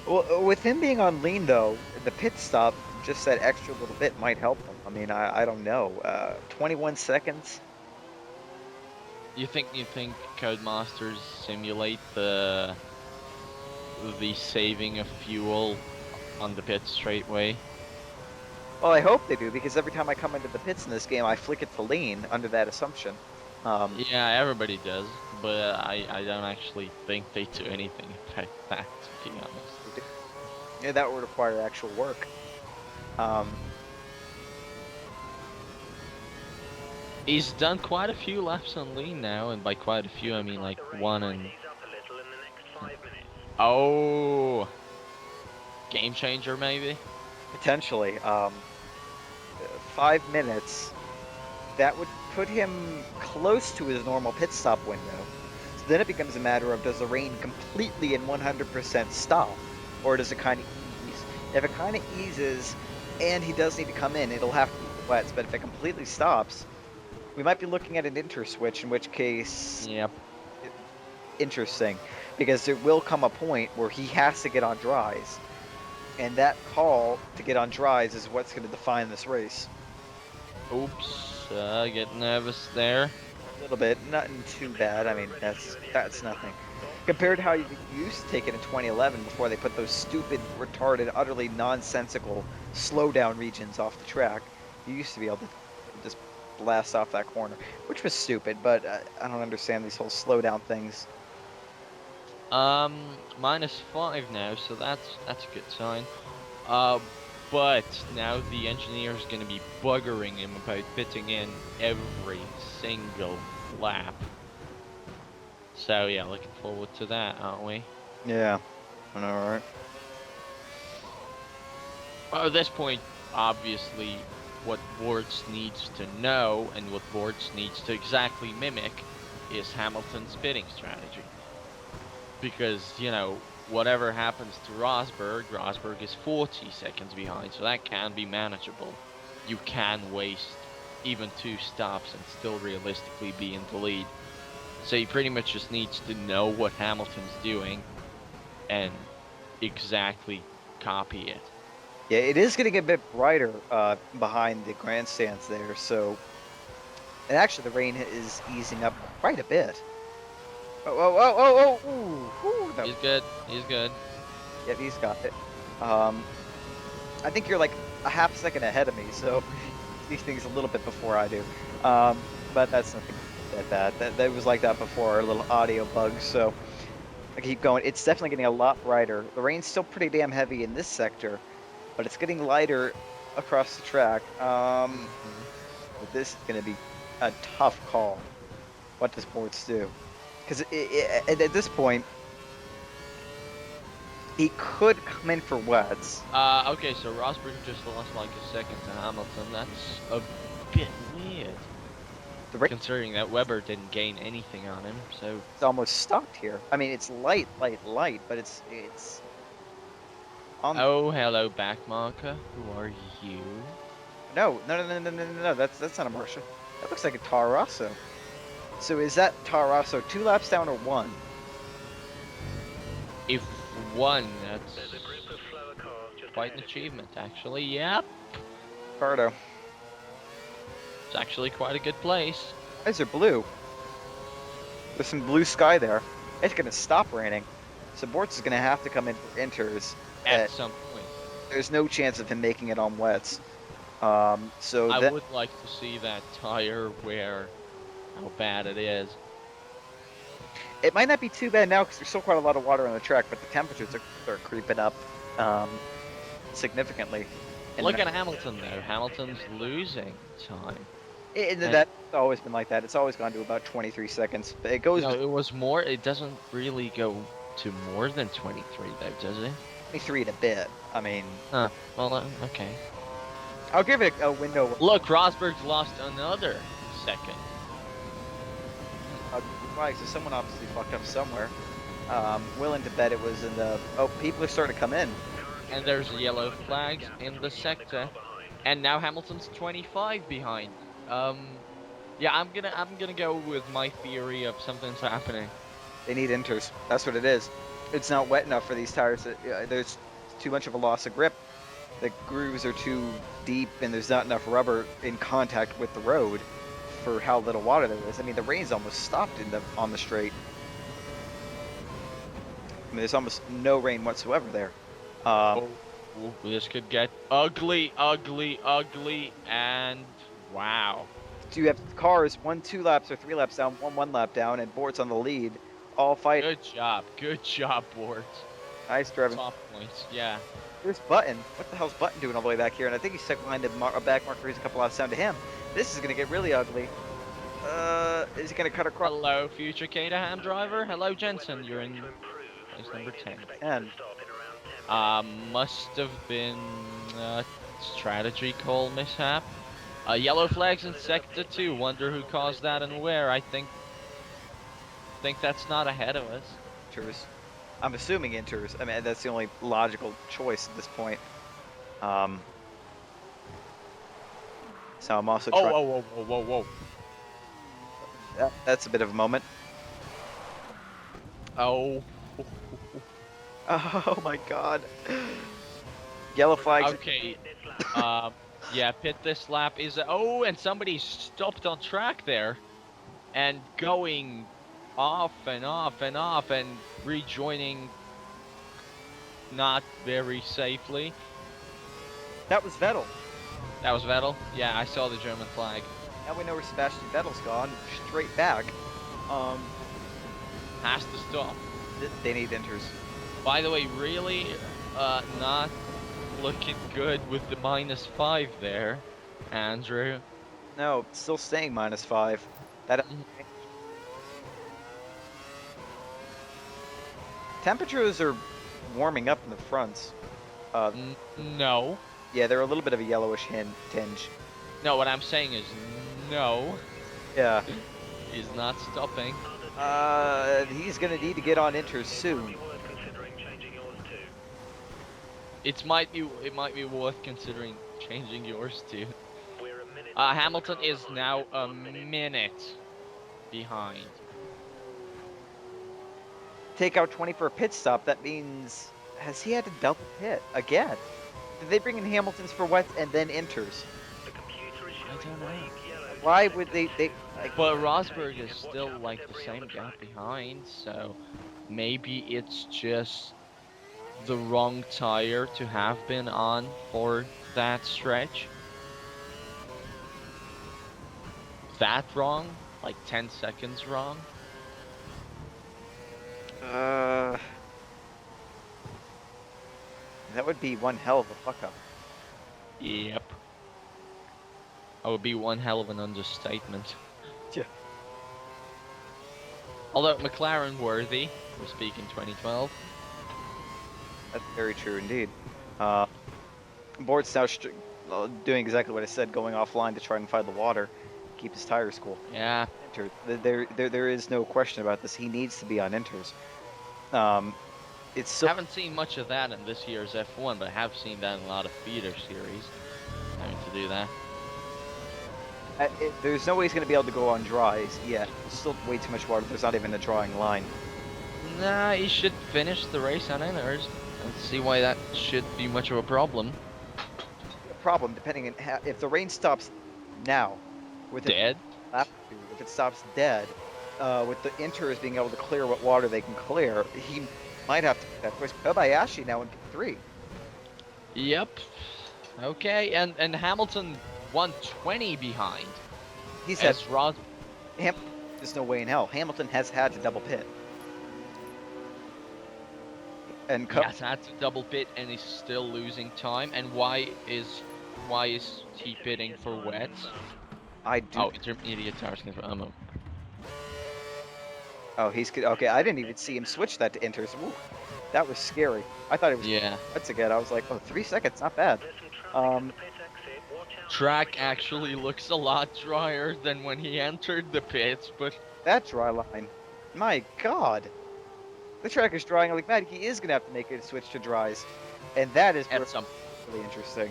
Speaker 1: Well, with him being on lean though, the pit stop, just that extra little bit might help him. I mean, I don't know. 21 seconds.
Speaker 2: You think Codemasters simulate the saving of fuel on the pit straightway?
Speaker 1: Well, I hope they do, because every time I come into the pits in this game, I flick it to lean under that assumption.
Speaker 2: Yeah, everybody does, but I don't actually think they do anything about that, to be honest.
Speaker 1: Yeah, that would require actual work.
Speaker 2: He's done quite a few laps on lean now, and by quite a few I mean like one and...
Speaker 3: Ease up a little in the next 5 minutes.
Speaker 2: Oh! Game changer, maybe?
Speaker 1: Potentially. 5 minutes. That would put him close to his normal pit stop window. So then it becomes a matter of, does the rain completely and 100% stop? Or does it kind of ease? If it kind of eases and he does need to come in, it'll have to be the wets. But if it completely stops, we might be looking at an interswitch, in which case...
Speaker 2: Yep.
Speaker 1: Interesting. Because there will come a point where he has to get on dries. And that call to get on dries is what's going to define this race.
Speaker 2: Oops, get nervous there.
Speaker 1: A little bit, nothing too bad. I mean, that's nothing. Compared to how you used to take it in 2011 before they put those stupid, retarded, utterly nonsensical slowdown regions off the track. You used to be able to just blast off that corner, which was stupid, but I don't understand these whole slowdown things.
Speaker 2: -5 now, so that's a good sign. But now the engineer is going to be buggering him about pitting in every single lap. So yeah, looking forward to that, aren't we?
Speaker 1: Yeah, I know, right?
Speaker 2: Well, at this point, obviously, what Bortz needs to know and what Bortz needs to exactly mimic is Hamilton's pitting strategy. Because, whatever happens to Rosberg is 40 seconds behind, so that can be manageable. You can waste even 2 stops and still realistically be in the lead. So he pretty much just needs to know what Hamilton's doing and exactly copy it.
Speaker 1: Yeah, it is getting a bit brighter behind the grandstands there, so... And actually, the rain is easing up quite a bit. Oh, ooh, no.
Speaker 2: He's good.
Speaker 1: Yeah, he's got it. I think you're like a half second ahead of me, so these things a little bit before I do. But that's nothing that bad. That was like that before our little audio bug, so I keep going. It's definitely getting a lot brighter. The rain's still pretty damn heavy in this sector, but it's getting lighter across the track. But this is going to be a tough call. What does Bortz do? Because at this point, he could come in for wets.
Speaker 2: Okay, so Rosberg just lost like a second to Hamilton. That's a bit weird.
Speaker 1: The race
Speaker 2: Considering that Weber didn't gain anything on him, so
Speaker 1: is almost stopped here. I mean, it's light, but it's on.
Speaker 2: oh hello backmarker. Who are you?
Speaker 1: No. That's not a Martian. That looks like a Toro Rosso. So is that Toro Rosso 2 laps down or 1?
Speaker 2: If one, that's
Speaker 3: There's a group of slower cars just
Speaker 2: quite an
Speaker 3: ahead of you.
Speaker 2: achievement actually. Yep,
Speaker 1: Pardo.
Speaker 2: it's actually quite a good place.
Speaker 1: Eyes are blue. There's some blue sky there. It's gonna stop raining. So Bortz is gonna have to come in for inters.
Speaker 2: At some point,
Speaker 1: There's no chance of him making it on wets. So
Speaker 2: I
Speaker 1: that
Speaker 2: would like to see that tire wear, how bad it is.
Speaker 1: it might not be too bad now because there's still quite a lot of water on the track, but the temperatures are creeping up significantly. And
Speaker 2: Look at Hamilton though. Hamilton's losing time.
Speaker 1: that's always been like that. It's always gone to about 23 seconds. But it goes
Speaker 2: No, it was more. It doesn't really go to more than 23 though, does it?
Speaker 1: 23 in a bit. I mean,
Speaker 2: Huh. Well, okay.
Speaker 1: I'll give it a window.
Speaker 2: Look, Rosberg's lost another second.
Speaker 1: Flags. So someone obviously fucked up somewhere. Willing to bet it was in the. Oh, people are starting to come in.
Speaker 2: And there's yellow flags in the sector. And now Hamilton's 25 behind. Yeah, I'm gonna go with my theory of something's happening.
Speaker 1: They need inters. That's what it is. It's not wet enough for these tires. There's too much of a loss of grip. The grooves are too deep, and there's not enough rubber in contact with the road for how little water there is. I mean, the rain's almost stopped on the straight. I mean, there's almost no rain whatsoever there.
Speaker 2: Oh, this could get ugly, and wow.
Speaker 1: So you have cars 1, 2 laps or 3 laps down, 1 lap down, and Bortz on the lead, all fighting.
Speaker 2: Good job, Bortz.
Speaker 1: Nice driving.
Speaker 2: Top points, yeah.
Speaker 1: There's Button. What the hell's Button doing all the way back here? And I think he's stuck behind a back marker. He's a couple laps down to him. This is gonna get really ugly. Is he gonna cut across?
Speaker 2: Hello, future Caterham driver. Hello, Jensen. You're in place number 10.
Speaker 1: 10.
Speaker 2: Must have been a strategy call mishap. Yellow flags in sector 2. Wonder who caused that and where. I think that's not ahead of us.
Speaker 1: Inters. I'm assuming inters. I mean, that's the only logical choice at this point. So I'm also trying.
Speaker 2: Whoa.
Speaker 1: That's a bit of a moment.
Speaker 2: Oh.
Speaker 1: Oh my god. Yellow flags.
Speaker 2: Okay. Yeah, pit this lap is. Oh, and somebody stopped on track there, and going off and rejoining not very safely.
Speaker 1: That was Vettel.
Speaker 2: That was Vettel? Yeah, I saw the German flag.
Speaker 1: Now we know where Sebastian Vettel's gone. Straight back.
Speaker 2: Has to stop.
Speaker 1: They need inters.
Speaker 2: By the way, really not looking good with the -5 there, Andrew.
Speaker 1: No, still staying -5. That. Temperatures are warming up in the fronts.
Speaker 2: No.
Speaker 1: Yeah, they're a little bit of a yellowish tinge.
Speaker 2: No, what I'm saying is no.
Speaker 1: Yeah.
Speaker 2: He's not stopping.
Speaker 1: He's gonna need to get on inters soon.
Speaker 2: It might be worth considering changing yours too. Hamilton is now a minute behind.
Speaker 1: Take out 20 for a pit stop. That means, has he had to double pit again? Did they bring in Hamiltons for wets and then inters?
Speaker 2: I don't know.
Speaker 1: Why would they like,
Speaker 2: But Rosberg is still like the same gap behind, so maybe it's just the wrong tire to have been on for that stretch. That wrong? Like 10 seconds wrong?
Speaker 1: that would be one hell of a fuck up.
Speaker 2: Yep. That would be one hell of an understatement.
Speaker 1: Yeah.
Speaker 2: Although McLaren worthy, we speak in 2012.
Speaker 1: That's very true indeed. Bortz now doing exactly what I said, going offline to try and find the water. keep his tires cool.
Speaker 2: Yeah.
Speaker 1: There is no question about this. He needs to be on inters. It's so
Speaker 2: Haven't seen much of that in this year's F1, but I have seen that in a lot of feeder series. Having to do that.
Speaker 1: there's no way he's going to be able to go on dries yet. There's still way too much water. There's not even a drawing line.
Speaker 2: Nah, he should finish the race on inners. I don't see why that should be much of a problem.
Speaker 1: Problem depending on if the rain stops now, with it
Speaker 2: Dead?
Speaker 1: if it stops dead, with the inters being able to clear what water they can clear, he might have to make that choice. Kobayashi now in P3.
Speaker 2: Yep. Okay, and Hamilton 120 behind.
Speaker 1: He's had
Speaker 2: As Rod.
Speaker 1: there's no way in hell. Hamilton has had to double pit. And
Speaker 2: He has had to double pit and he's still losing time. And why is he pitting for wets?
Speaker 1: I do.
Speaker 2: Oh, intermediate tires can
Speaker 1: Oh, he's good. Okay, I didn't even see him switch that to inters. Ooh, that was scary. I thought it was
Speaker 2: yeah.
Speaker 1: wets again. I was like, oh, 3 seconds, not bad.
Speaker 3: There's some traffic at the pit exit. Watch out.
Speaker 2: Track actually looks a lot drier than when he entered the pits, but
Speaker 1: That dry line, my God, the track is drying like mad. He is gonna have to make a switch to dries, and that is
Speaker 2: at some
Speaker 1: really interesting.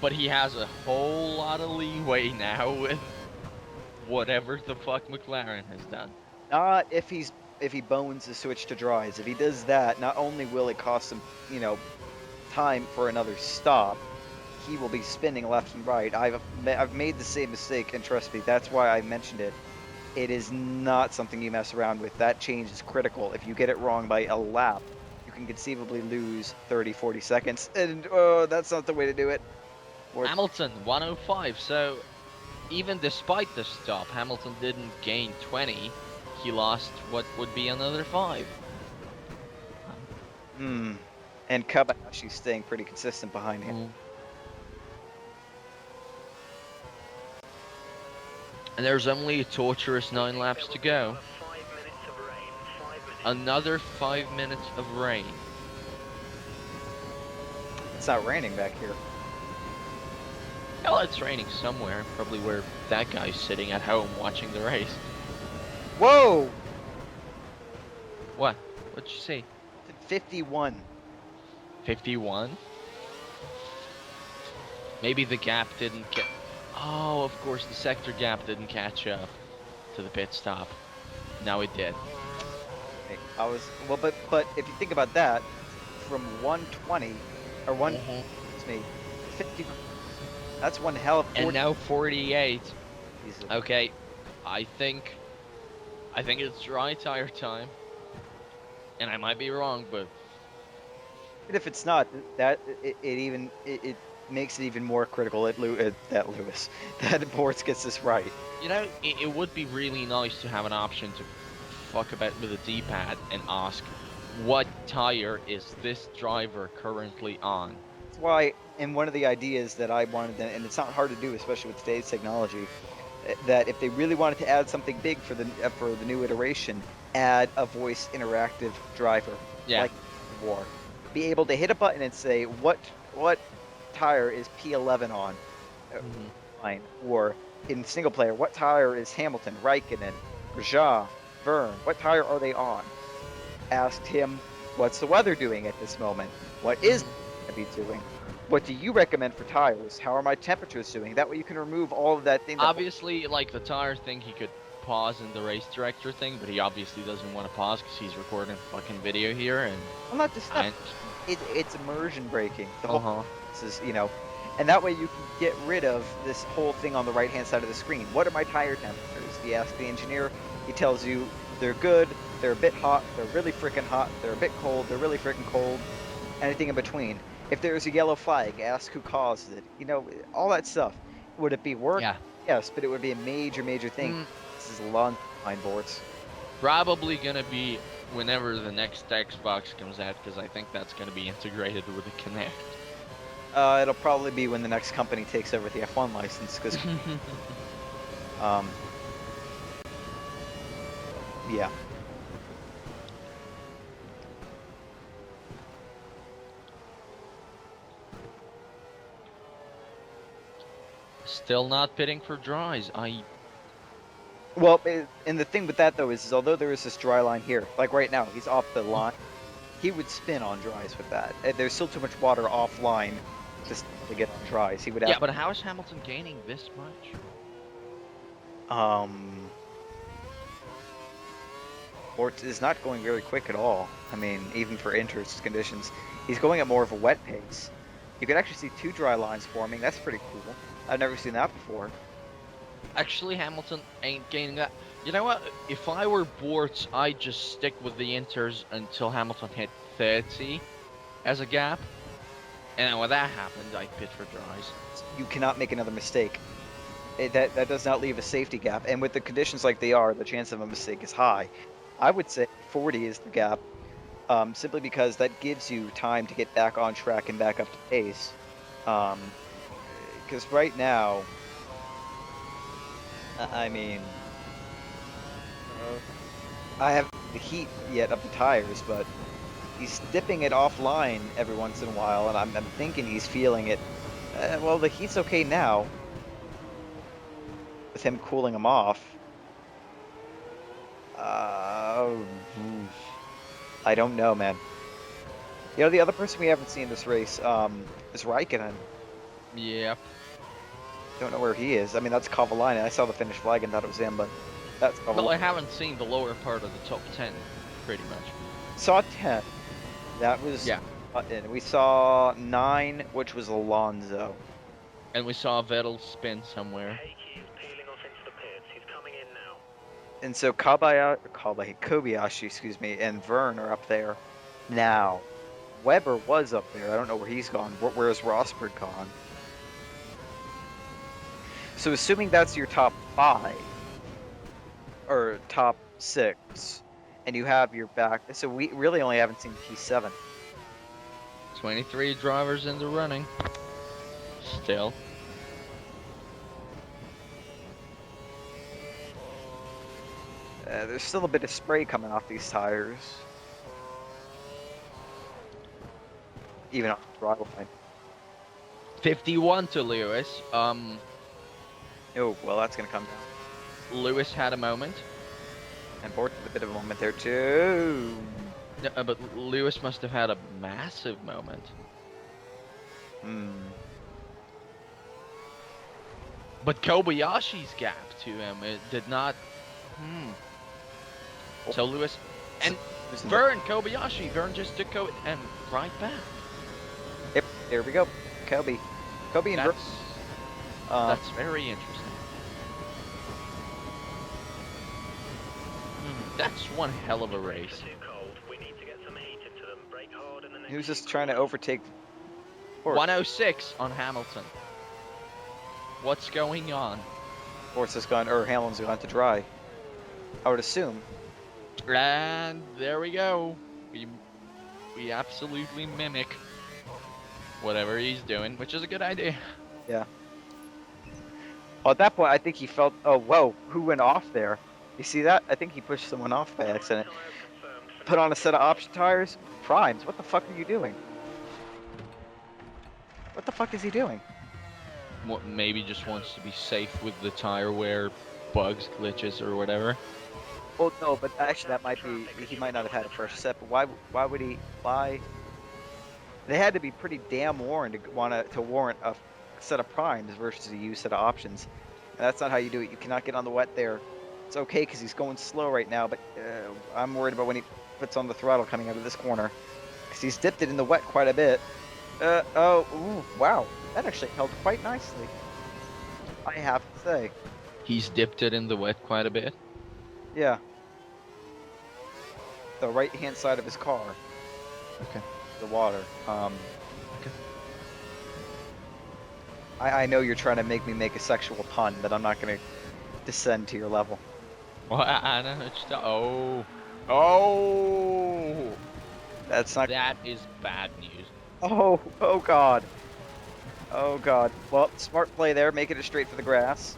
Speaker 2: but he has a whole lot of leeway now with whatever the fuck McLaren has done.
Speaker 1: Not if he bones the switch to dries. If he does that, not only will it cost him, time for another stop, he will be spinning left and right. I've made the same mistake, and trust me, that's why I mentioned it. It is not something you mess around with. That change is critical. If you get it wrong by a lap, you can conceivably lose 30, 40 seconds, and that's not the way to do it.
Speaker 2: Hamilton 105. So even despite the stop, Hamilton didn't gain 20. He lost what would be another 5.
Speaker 1: And Kobayashi's staying pretty consistent behind him.
Speaker 2: And there's only a torturous 9 laps to go.
Speaker 3: 5 minutes of rain. 5 minutes.
Speaker 2: Another 5 minutes of rain.
Speaker 1: It's not raining back here.
Speaker 2: Well, it's raining somewhere. Probably where that guy's sitting at home watching the race.
Speaker 1: Whoa!
Speaker 2: What? What'd you say?
Speaker 1: 51.
Speaker 2: 51? Maybe the gap didn't get... Oh, of course, the sector gap didn't catch up to the pit stop. Now it did.
Speaker 1: I was but if you think about that, from 120 or one, excuse me, 50. That's one hell of 40.
Speaker 2: And now 48.
Speaker 1: Jesus.
Speaker 2: Okay, I think it's dry tire time. And I might be wrong, but
Speaker 1: And if it's not, that it makes it even more critical that Bortz gets this right.
Speaker 2: you know, it would be really nice to have an option to fuck about with a D-pad and ask, what tire is this driver currently on?
Speaker 1: That's why, and one of the ideas that I wanted, and it's not hard to do, especially with today's technology, that if they really wanted to add something big for the new iteration, add a voice interactive driver,
Speaker 2: Yeah.
Speaker 1: like War. Be able to hit a button and say what tire is P11 on, fine. Or in single player, what tire is Hamilton, Raikkonen, Grosjean, Verne? What tire are they on? Asked him, what's the weather doing at this moment? What is it be doing? What do you recommend for tires? How are my temperatures doing? That way you can remove all of that thing.
Speaker 2: Obviously, like the tire thing, he could pause in the race director thing, but he obviously doesn't want to pause because he's recording fucking video here, and
Speaker 1: Well, not just that. It's immersion breaking. The whole
Speaker 2: Uh-huh.
Speaker 1: this is, and that way you can get rid of this whole thing on the right hand side of the screen. What are my tire temperatures? You ask the engineer, he tells you they're good, they're a bit hot, they're really freaking hot, they're a bit cold, they're really freaking cold, anything in between. If there's a yellow flag, ask who caused it. All that stuff. Would it be work?
Speaker 2: Yeah.
Speaker 1: Yes, but it would be a major thing. This is a long behind Bortz.
Speaker 2: Probably gonna be whenever the next Xbox comes out, because I think that's gonna be integrated with the Kinect.
Speaker 1: It'll probably be when the next company takes over the F1 license, because yeah.
Speaker 2: Still not pitting for dries.
Speaker 1: Well, and the thing with that though is although there is this dry line here, like right now, he's off the line. He would spin on dries with that. There's still too much water offline to get on dries. He would have.
Speaker 2: Yeah, but how is Hamilton gaining this much?
Speaker 1: Bortz is not going very quick at all. I mean, even for interest conditions, he's going at more of a wet pace. You can actually see 2 dry lines forming. That's pretty cool. I've never seen that before.
Speaker 2: Actually, Hamilton ain't gaining that. You know what? If I were Bortz, I'd just stick with the inters until Hamilton hit 30 as a gap. And when that happened, I'd pit for dries.
Speaker 1: You cannot make another mistake. That does not leave a safety gap. And with the conditions like they are, the chance of a mistake is high. I would say 40 is the gap, simply because that gives you time to get back on track and back up to pace. Because right now, I mean, I haven't the heat yet of the tires, but he's dipping it offline every once in a while, and I'm thinking he's feeling it. Well, the heat's okay now, with him cooling him off. I don't know, man. You know, the other person we haven't seen this race is Raikkonen.
Speaker 2: Yep.
Speaker 1: Don't know where he is. I mean, that's Kovalainen. I saw the finish flag and thought it was him, but that's Kovalainen.
Speaker 2: Well, I haven't seen the lower part of the top 10, pretty much.
Speaker 1: Saw 10. That was
Speaker 2: Yeah.
Speaker 1: And we saw 9, which was Alonso.
Speaker 2: And we saw Vettel spin somewhere.
Speaker 3: Heikki is peeling off into the pits. He's coming in now.
Speaker 1: And so Kobayashi, excuse me, and Verne are up there now. Weber was up there. I don't know where he's gone. Where's Rosberg gone? So assuming that's your top 5 or top 6, and you have your back, so we really only haven't seen P7.
Speaker 2: 23 drivers in the running. Still.
Speaker 1: There's still a bit of spray coming off these tires. Even off the throttle line.
Speaker 2: 51 to Lewis.
Speaker 1: Oh, well, that's going to come down.
Speaker 2: Lewis had a moment.
Speaker 1: And Bortz had a bit of a moment there, too.
Speaker 2: No, but Lewis must have had a massive moment. But Kobayashi's gap to him, it did not. So Lewis and Verne, Kobayashi, Verne just took and right back.
Speaker 1: Yep, there we go. Kobe and Verne.
Speaker 2: That's very interesting. That's one hell of a race.
Speaker 3: Too cold. We need to get some heat into them. Brake hard in the next.
Speaker 1: He was just trying to overtake Bortz.
Speaker 2: 106 on Hamilton. What's going on?
Speaker 1: Bortz has gone, or Hamlin's gone to dry. I would assume.
Speaker 2: And there we go. We absolutely mimic whatever he's doing, which is a good idea.
Speaker 1: Yeah. Well, at that point, I think he felt, oh, whoa, who went off there? You see that? I think he pushed someone off by accident. Put on a set of option tires. Primes, what the fuck are you doing? What the fuck is he doing?
Speaker 2: Maybe just wants to be safe with the tire wear bugs, glitches, or whatever.
Speaker 1: Well, no, but actually that might be, he might not have had a fresh set, but why would he, they had to be pretty damn worn to warrant a set of primes versus a used set of options. And that's not how you do it. You cannot get on the wet there. It's okay because he's going slow right now, but I'm worried about when he puts on the throttle coming out of this corner. Because he's dipped it in the wet quite a bit. Wow. That actually held quite nicely, I have to say.
Speaker 2: He's dipped it in the wet quite a bit.
Speaker 1: Yeah. The right-hand side of his car.
Speaker 2: Okay.
Speaker 1: The water.
Speaker 2: Okay.
Speaker 1: I know you're trying to make me make a sexual pun, but I'm not going to descend to your level.
Speaker 2: Well, I know it's Oh!
Speaker 1: That's not.
Speaker 2: That is bad news.
Speaker 1: Oh God. Oh God. Well, smart play there, making it straight for the grass.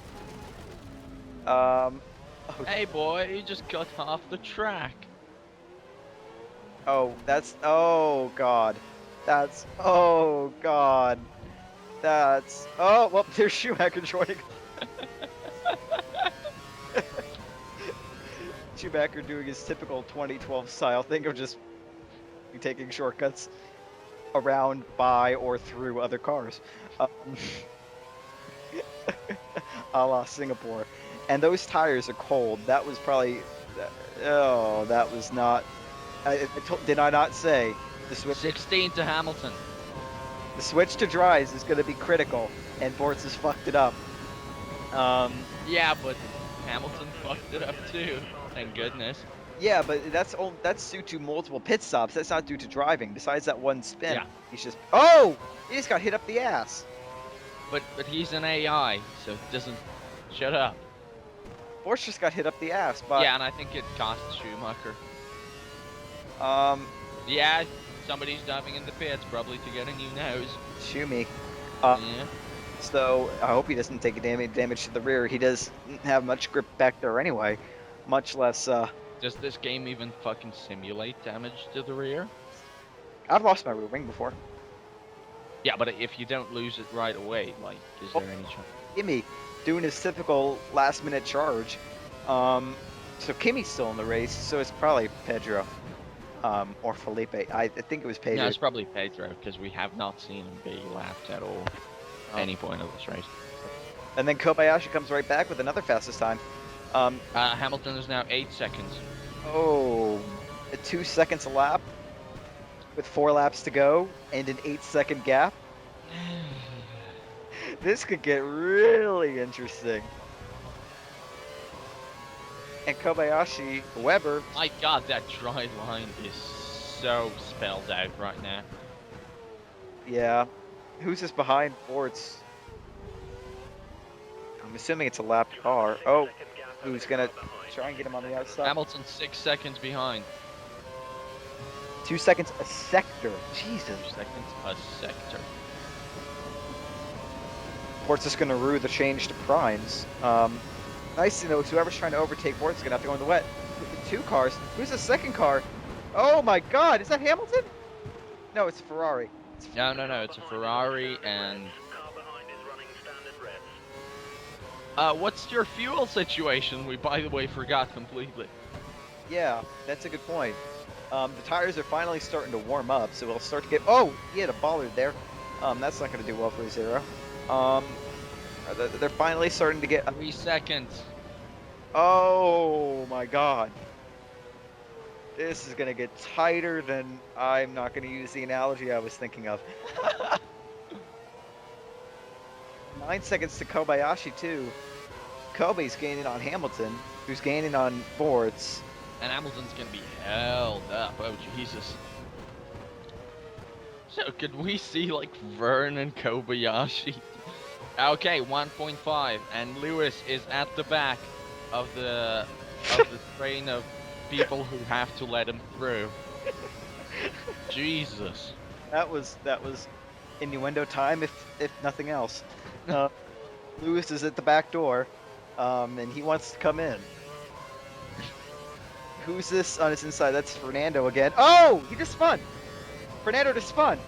Speaker 2: Hey boy, you just got off the track.
Speaker 1: Oh, that's. Oh God. That's. Oh God. That's... Oh, well, there's Schumacher joining. Schumacher doing his typical 2012 style thing of just taking shortcuts around, by, or through other cars. Um, a la Singapore. And those tires are cold. That was probably... Oh, that was not... did I not say the switch?
Speaker 2: 16 to Hamilton.
Speaker 1: The switch to dries is going to be critical, and Bortz has fucked it up.
Speaker 2: Yeah, but Hamilton fucked it up too. Thank goodness.
Speaker 1: Yeah, but that's due to multiple pit stops. That's not due to driving. Besides that one spin,
Speaker 2: Yeah.
Speaker 1: he's just... Oh! He just got hit up the ass.
Speaker 2: But he's an AI, so it doesn't... Shut up.
Speaker 1: Bortz just got hit up the ass, but...
Speaker 2: Yeah, and I think it cost Schumacher. Yeah, somebody's diving in the pits, probably to get a new nose.
Speaker 1: Schumi.
Speaker 2: Yeah.
Speaker 1: So I hope he doesn't take damage to the rear. He doesn't have much grip back there anyway, much less.
Speaker 2: Does this game even fucking simulate damage to the rear?
Speaker 1: I've lost my rear wing before.
Speaker 2: Yeah, but if you don't lose it right away, like, is there any chance?
Speaker 1: Kimmy doing his typical last-minute charge. So Kimmy's still in the race, so it's probably Pedro, or Felipe. I think it was Pedro.
Speaker 2: No, it's probably Pedro, because we have not seen him be lapped at all. Any point of this race.
Speaker 1: And then Kobayashi comes right back with another fastest time.
Speaker 2: Hamilton is now 8 seconds.
Speaker 1: Oh, 2 seconds a lap with 4 laps to go and an 8-second gap. This could get really interesting. And Kobayashi, Weber.
Speaker 2: My god, that dry line is so spelled out right now.
Speaker 1: Yeah. Who's this behind Bortz? I'm assuming it's a lapped car. Oh, who's gonna try and get him on the outside?
Speaker 2: Hamilton 6 seconds behind.
Speaker 1: 2 seconds a sector. Jesus.
Speaker 2: 2 seconds a sector.
Speaker 1: Bortz is gonna rue the change to primes. Nice to know whoever's trying to overtake Bortz is gonna have to go in the wet. 2 cars. Who's the second car? Oh my God! Is that Hamilton? No, it's a Ferrari.
Speaker 2: No, it's a Ferrari and...
Speaker 3: Car behind is running standard revs.
Speaker 2: What's your fuel situation? We, by the way, forgot completely.
Speaker 1: Yeah, that's a good point. The tires are finally starting to warm up, so we'll start to get... Oh! He had a bollard there. That's not going to do well for a 0. They're finally starting to get...
Speaker 2: 3 seconds.
Speaker 1: Oh my God. This is going to get tighter than... I'm not going to use the analogy I was thinking of. 9 seconds to Kobayashi, too. Kobe's gaining on Hamilton, who's gaining on Bortz.
Speaker 2: And Hamilton's gonna be held up. Oh, Jesus. So, could we see, like, Vern and Kobayashi? Okay, 1.5. And Lewis is at the back of the train of people who have to let him through. Jesus.
Speaker 1: That was innuendo time, if nothing else. Lewis is at the back door, and he wants to come in. Who's this on his inside? That's Fernando again. Oh, he just spun. Fernando just spun.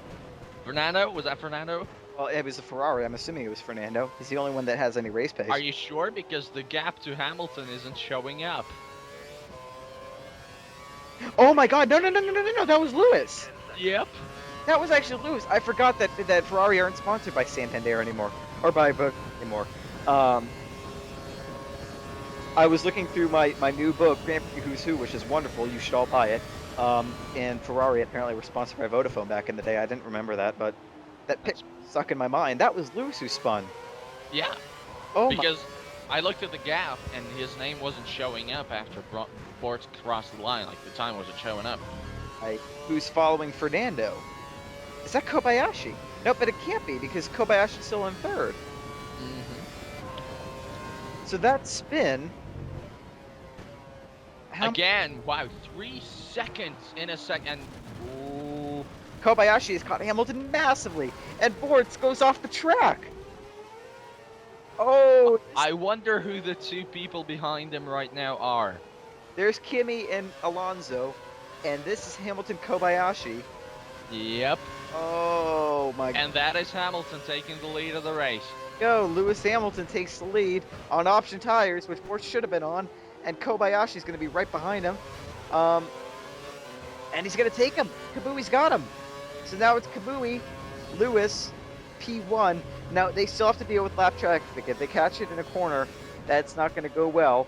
Speaker 2: Fernando? Was that Fernando?
Speaker 1: Well, it was a Ferrari. I'm assuming it was Fernando. He's the only one that has any race pace.
Speaker 2: Are you sure? Because the gap to Hamilton isn't showing up.
Speaker 1: Oh my God! No! That was Lewis.
Speaker 2: Yep.
Speaker 1: That was actually Lewis. I forgot that Ferrari aren't sponsored by Santander anymore, or by Book anymore. I was looking through my new book, Grand Prix Who's Who, which is wonderful. You should all buy it. And Ferrari apparently were sponsored by Vodafone back in the day. I didn't remember that, but that pic stuck in my mind. That was Lewis who spun.
Speaker 2: Yeah.
Speaker 1: Oh
Speaker 2: because I looked at the gap and his name wasn't showing up after Bortz crossed the line. Like the time wasn't showing up.
Speaker 1: Who's following Fernando? Is that Kobayashi? No, but it can't be because Kobayashi's still in third. So that spin.
Speaker 2: Again, wow, 3 seconds in a second. Ooh.
Speaker 1: Kobayashi has caught Hamilton massively, and Bortz goes off the track. Oh,
Speaker 2: I wonder who the 2 people behind him right now are.
Speaker 1: There's Kimi and Alonso, and this is Hamilton Kobayashi.
Speaker 2: Yep.
Speaker 1: Oh my
Speaker 2: And that is Hamilton taking the lead of the race.
Speaker 1: go. Lewis Hamilton takes the lead on option tires, which Bortz should have been on, and Kobayashi's going to be right behind him. And he's going to take him. Kabui's got him. So now it's Kabui, Lewis, P1. Now they still have to deal with lap traffic. If they catch it in a corner, that's not going to go well.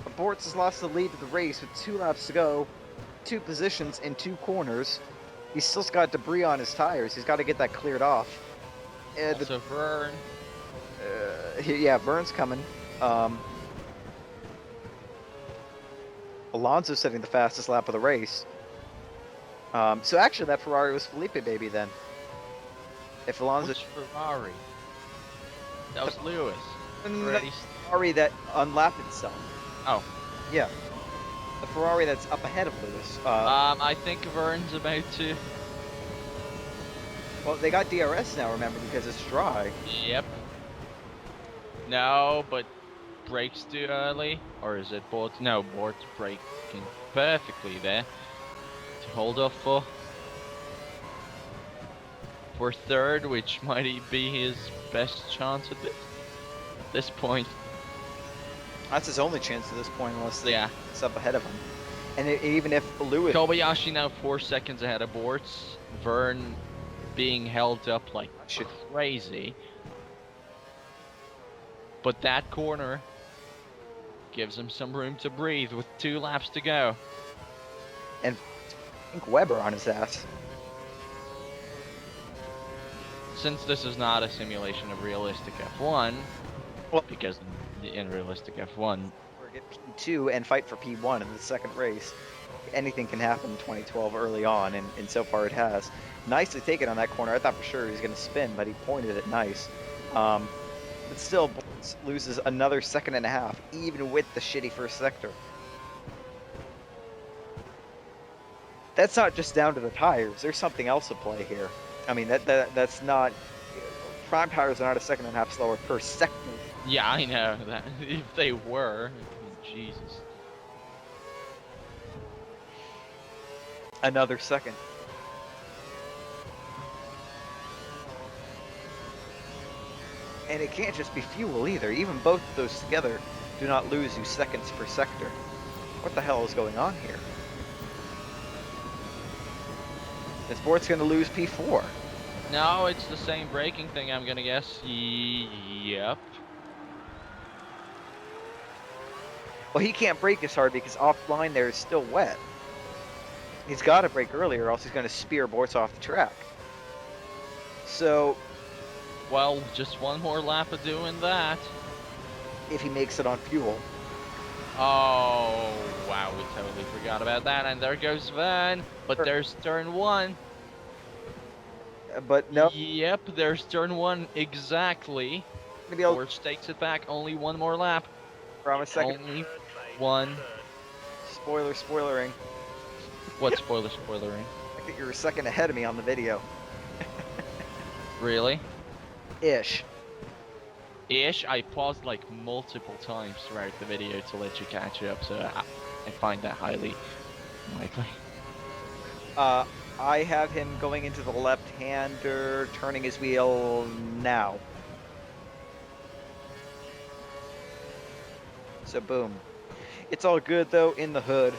Speaker 1: But Bortz has lost the lead of the race with 2 laps to go, 2 positions in 2 corners. He's still got debris on his tires. He's got to get that cleared off.
Speaker 2: Also Vern.
Speaker 1: Yeah, Vern's coming. Alonso's setting the fastest lap of the race. So actually, that Ferrari was Felipe, baby. Then, if Alonso,
Speaker 2: Which Ferrari? That was Lewis.
Speaker 1: the Ferrari that unlapped itself.
Speaker 2: Oh.
Speaker 1: Yeah, the Ferrari that's up ahead of Lewis.
Speaker 2: I think Vern's about to.
Speaker 1: Well, they got DRS now, remember, because it's dry.
Speaker 2: Yep. No, but brakes too early, or is it Bortz? No, Bortz braking perfectly there to hold off for third, which might be his best chance at this point.
Speaker 1: That's his only chance at this point, unless
Speaker 2: Yeah.
Speaker 1: it's up ahead of him. And even if Lewis,
Speaker 2: Kobayashi now 4 seconds ahead of Bortz. Vern being held up like crazy. But that corner gives him some room to breathe with 2 laps to go.
Speaker 1: and I think Weber on his ass.
Speaker 2: Since this is not a simulation of realistic F1,
Speaker 1: Well-
Speaker 2: because in realistic F1,
Speaker 1: Or get P2 and fight for P1 in the second race. Anything can happen in 2012 early on, and so far it has. Nicely taken on that corner. I thought for sure he was going to spin, but he pointed it nice. But still, Bortz loses another second and a half, even with the shitty first sector. That's not just down to the tires. There's something else at play here. I mean, that's not... Prime tires are not a second and a half slower per sector.
Speaker 2: yeah, I know that if they were, Jesus.
Speaker 1: Another second. And it can't just be fuel either. Even both of those together do not lose you seconds per sector. What the hell is going on here? Is Bortz going to lose P4?
Speaker 2: No, it's the same braking thing, I'm gonna guess. Yep.
Speaker 1: Well, he can't brake as hard because offline there is still wet. He's got to brake earlier, or else he's going to spear Bortz off the track. So,
Speaker 2: Well, just one more lap of doing that.
Speaker 1: if he makes it on fuel.
Speaker 2: Oh, wow, we totally forgot about that. And there goes Van. But there's turn 1.
Speaker 1: But no,
Speaker 2: Yep, there's turn 1 exactly.
Speaker 1: gonna be able to
Speaker 2: Bortz takes it back. Only one more lap.
Speaker 1: promise second.
Speaker 2: Only one.
Speaker 1: Spoilering.
Speaker 2: What spoilering?
Speaker 1: I think you're a second ahead of me on the video.
Speaker 2: Really?
Speaker 1: Ish.
Speaker 2: Ish, I paused like multiple times throughout the video to let you catch up, so I find that highly likely.
Speaker 1: I have him going into the left-hander, turning his wheel now. So boom. It's all good though in the hood,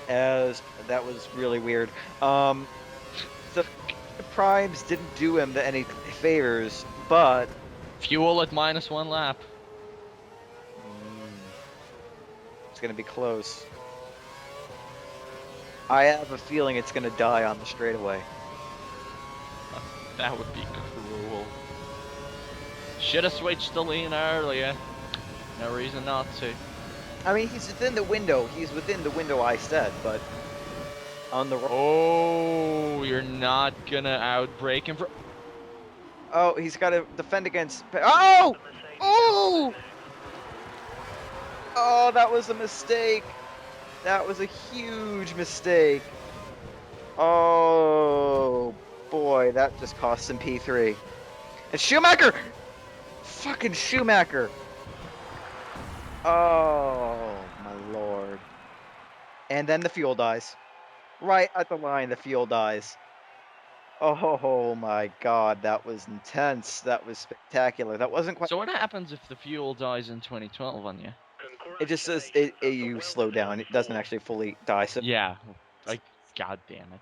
Speaker 1: as that was really weird. The primes didn't do him any favors, but
Speaker 2: Fuel at -1 lap.
Speaker 1: it's gonna be close. I have a feeling it's gonna die on the straightaway.
Speaker 2: That would be cruel. Should have switched to lean earlier. No reason not to.
Speaker 1: I mean, he's within the window. He's within the window I said, but on the
Speaker 2: Oh, you're not gonna outbrake him for.
Speaker 1: oh, he's got to defend against. Oh, oh, oh! That was a mistake. That was a huge mistake. Oh boy, that just cost him P3. And Schumacher, fucking Schumacher. Oh my lord. And then the fuel dies. Right at the line, the fuel dies. Oh my god, that was intense. That was spectacular. That wasn't quite.
Speaker 2: So what happens if the fuel dies in 2012 on you?
Speaker 1: It just says you slow down. It doesn't actually fully die. So
Speaker 2: Yeah, like, god damn it.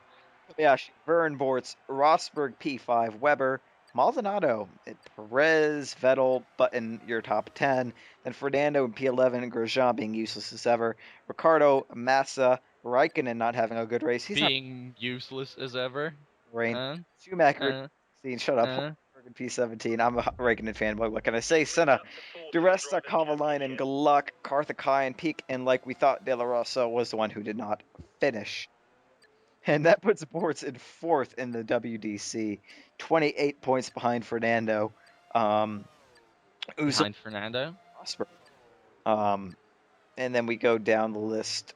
Speaker 1: Kobayashi, Verne, Bortz, Rosberg, P5, Weber, Maldonado, Perez, Vettel, Button, your top 10. Then Fernando and P11, Grosjean being useless as ever. Ricardo, Massa, Raikkonen not having a good race. He's not
Speaker 2: Being useless as ever.
Speaker 1: rain.
Speaker 2: Uh,
Speaker 1: Schumacher,
Speaker 2: uh,
Speaker 1: 16, shut up.
Speaker 2: uh.
Speaker 1: Hulkenberg, P17. I'm a Raikkonen fanboy. What can I say? Senna, DeResta, Kovalainen, Gluck, Karthikeyan, Peak, and like we thought, De La Rosa was the one who did not finish. And that puts Bortz in fourth in the WDC, 28 points behind Fernando. Uso
Speaker 2: Behind Fernando.
Speaker 1: Rosberg. And then we go down the list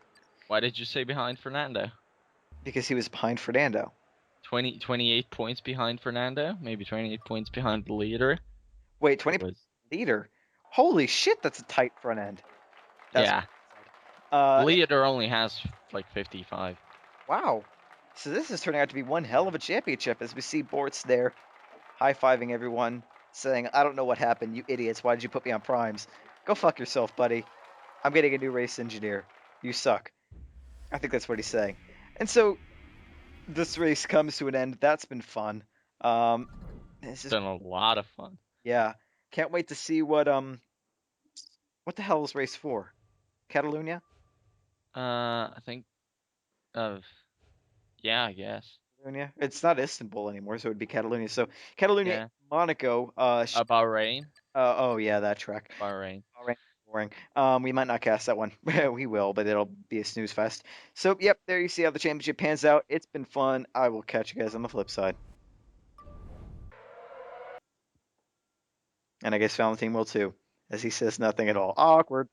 Speaker 2: Why did you say behind Fernando?
Speaker 1: because he was behind Fernando.
Speaker 2: 28 points behind Fernando? Maybe 28 points behind the leader?
Speaker 1: Wait, 20
Speaker 2: Was
Speaker 1: leader. Holy shit, that's a tight front end. That's
Speaker 2: Yeah.
Speaker 1: uh,
Speaker 2: Leader only has like 55.
Speaker 1: wow. So this is turning out to be one hell of a championship as we see Bortz there high-fiving everyone, saying, I don't know what happened, you idiots. Why did you put me on primes? Go fuck yourself, buddy. I'm getting a new race engineer. You suck. I think that's what he's saying. And so this race comes to an end. That's been fun. This is
Speaker 2: Been a lot of fun.
Speaker 1: yeah. Can't wait to see what the hell is race 4? Catalunya?
Speaker 2: I think of yeah, I guess.
Speaker 1: Catalunya? It's not Istanbul anymore, so it would be Catalunya. So Catalunya,
Speaker 2: Yeah.
Speaker 1: Monaco.
Speaker 2: Bahrain.
Speaker 1: Oh yeah, that track.
Speaker 2: Bahrain.
Speaker 1: Alright, boring. We might not cast that one. We will, but it'll be a snooze fest. So, yep, there you see how the championship pans out. It's been fun. I will catch you guys on the flip side. And I guess Valentin will too, as he says nothing at all. Awkward.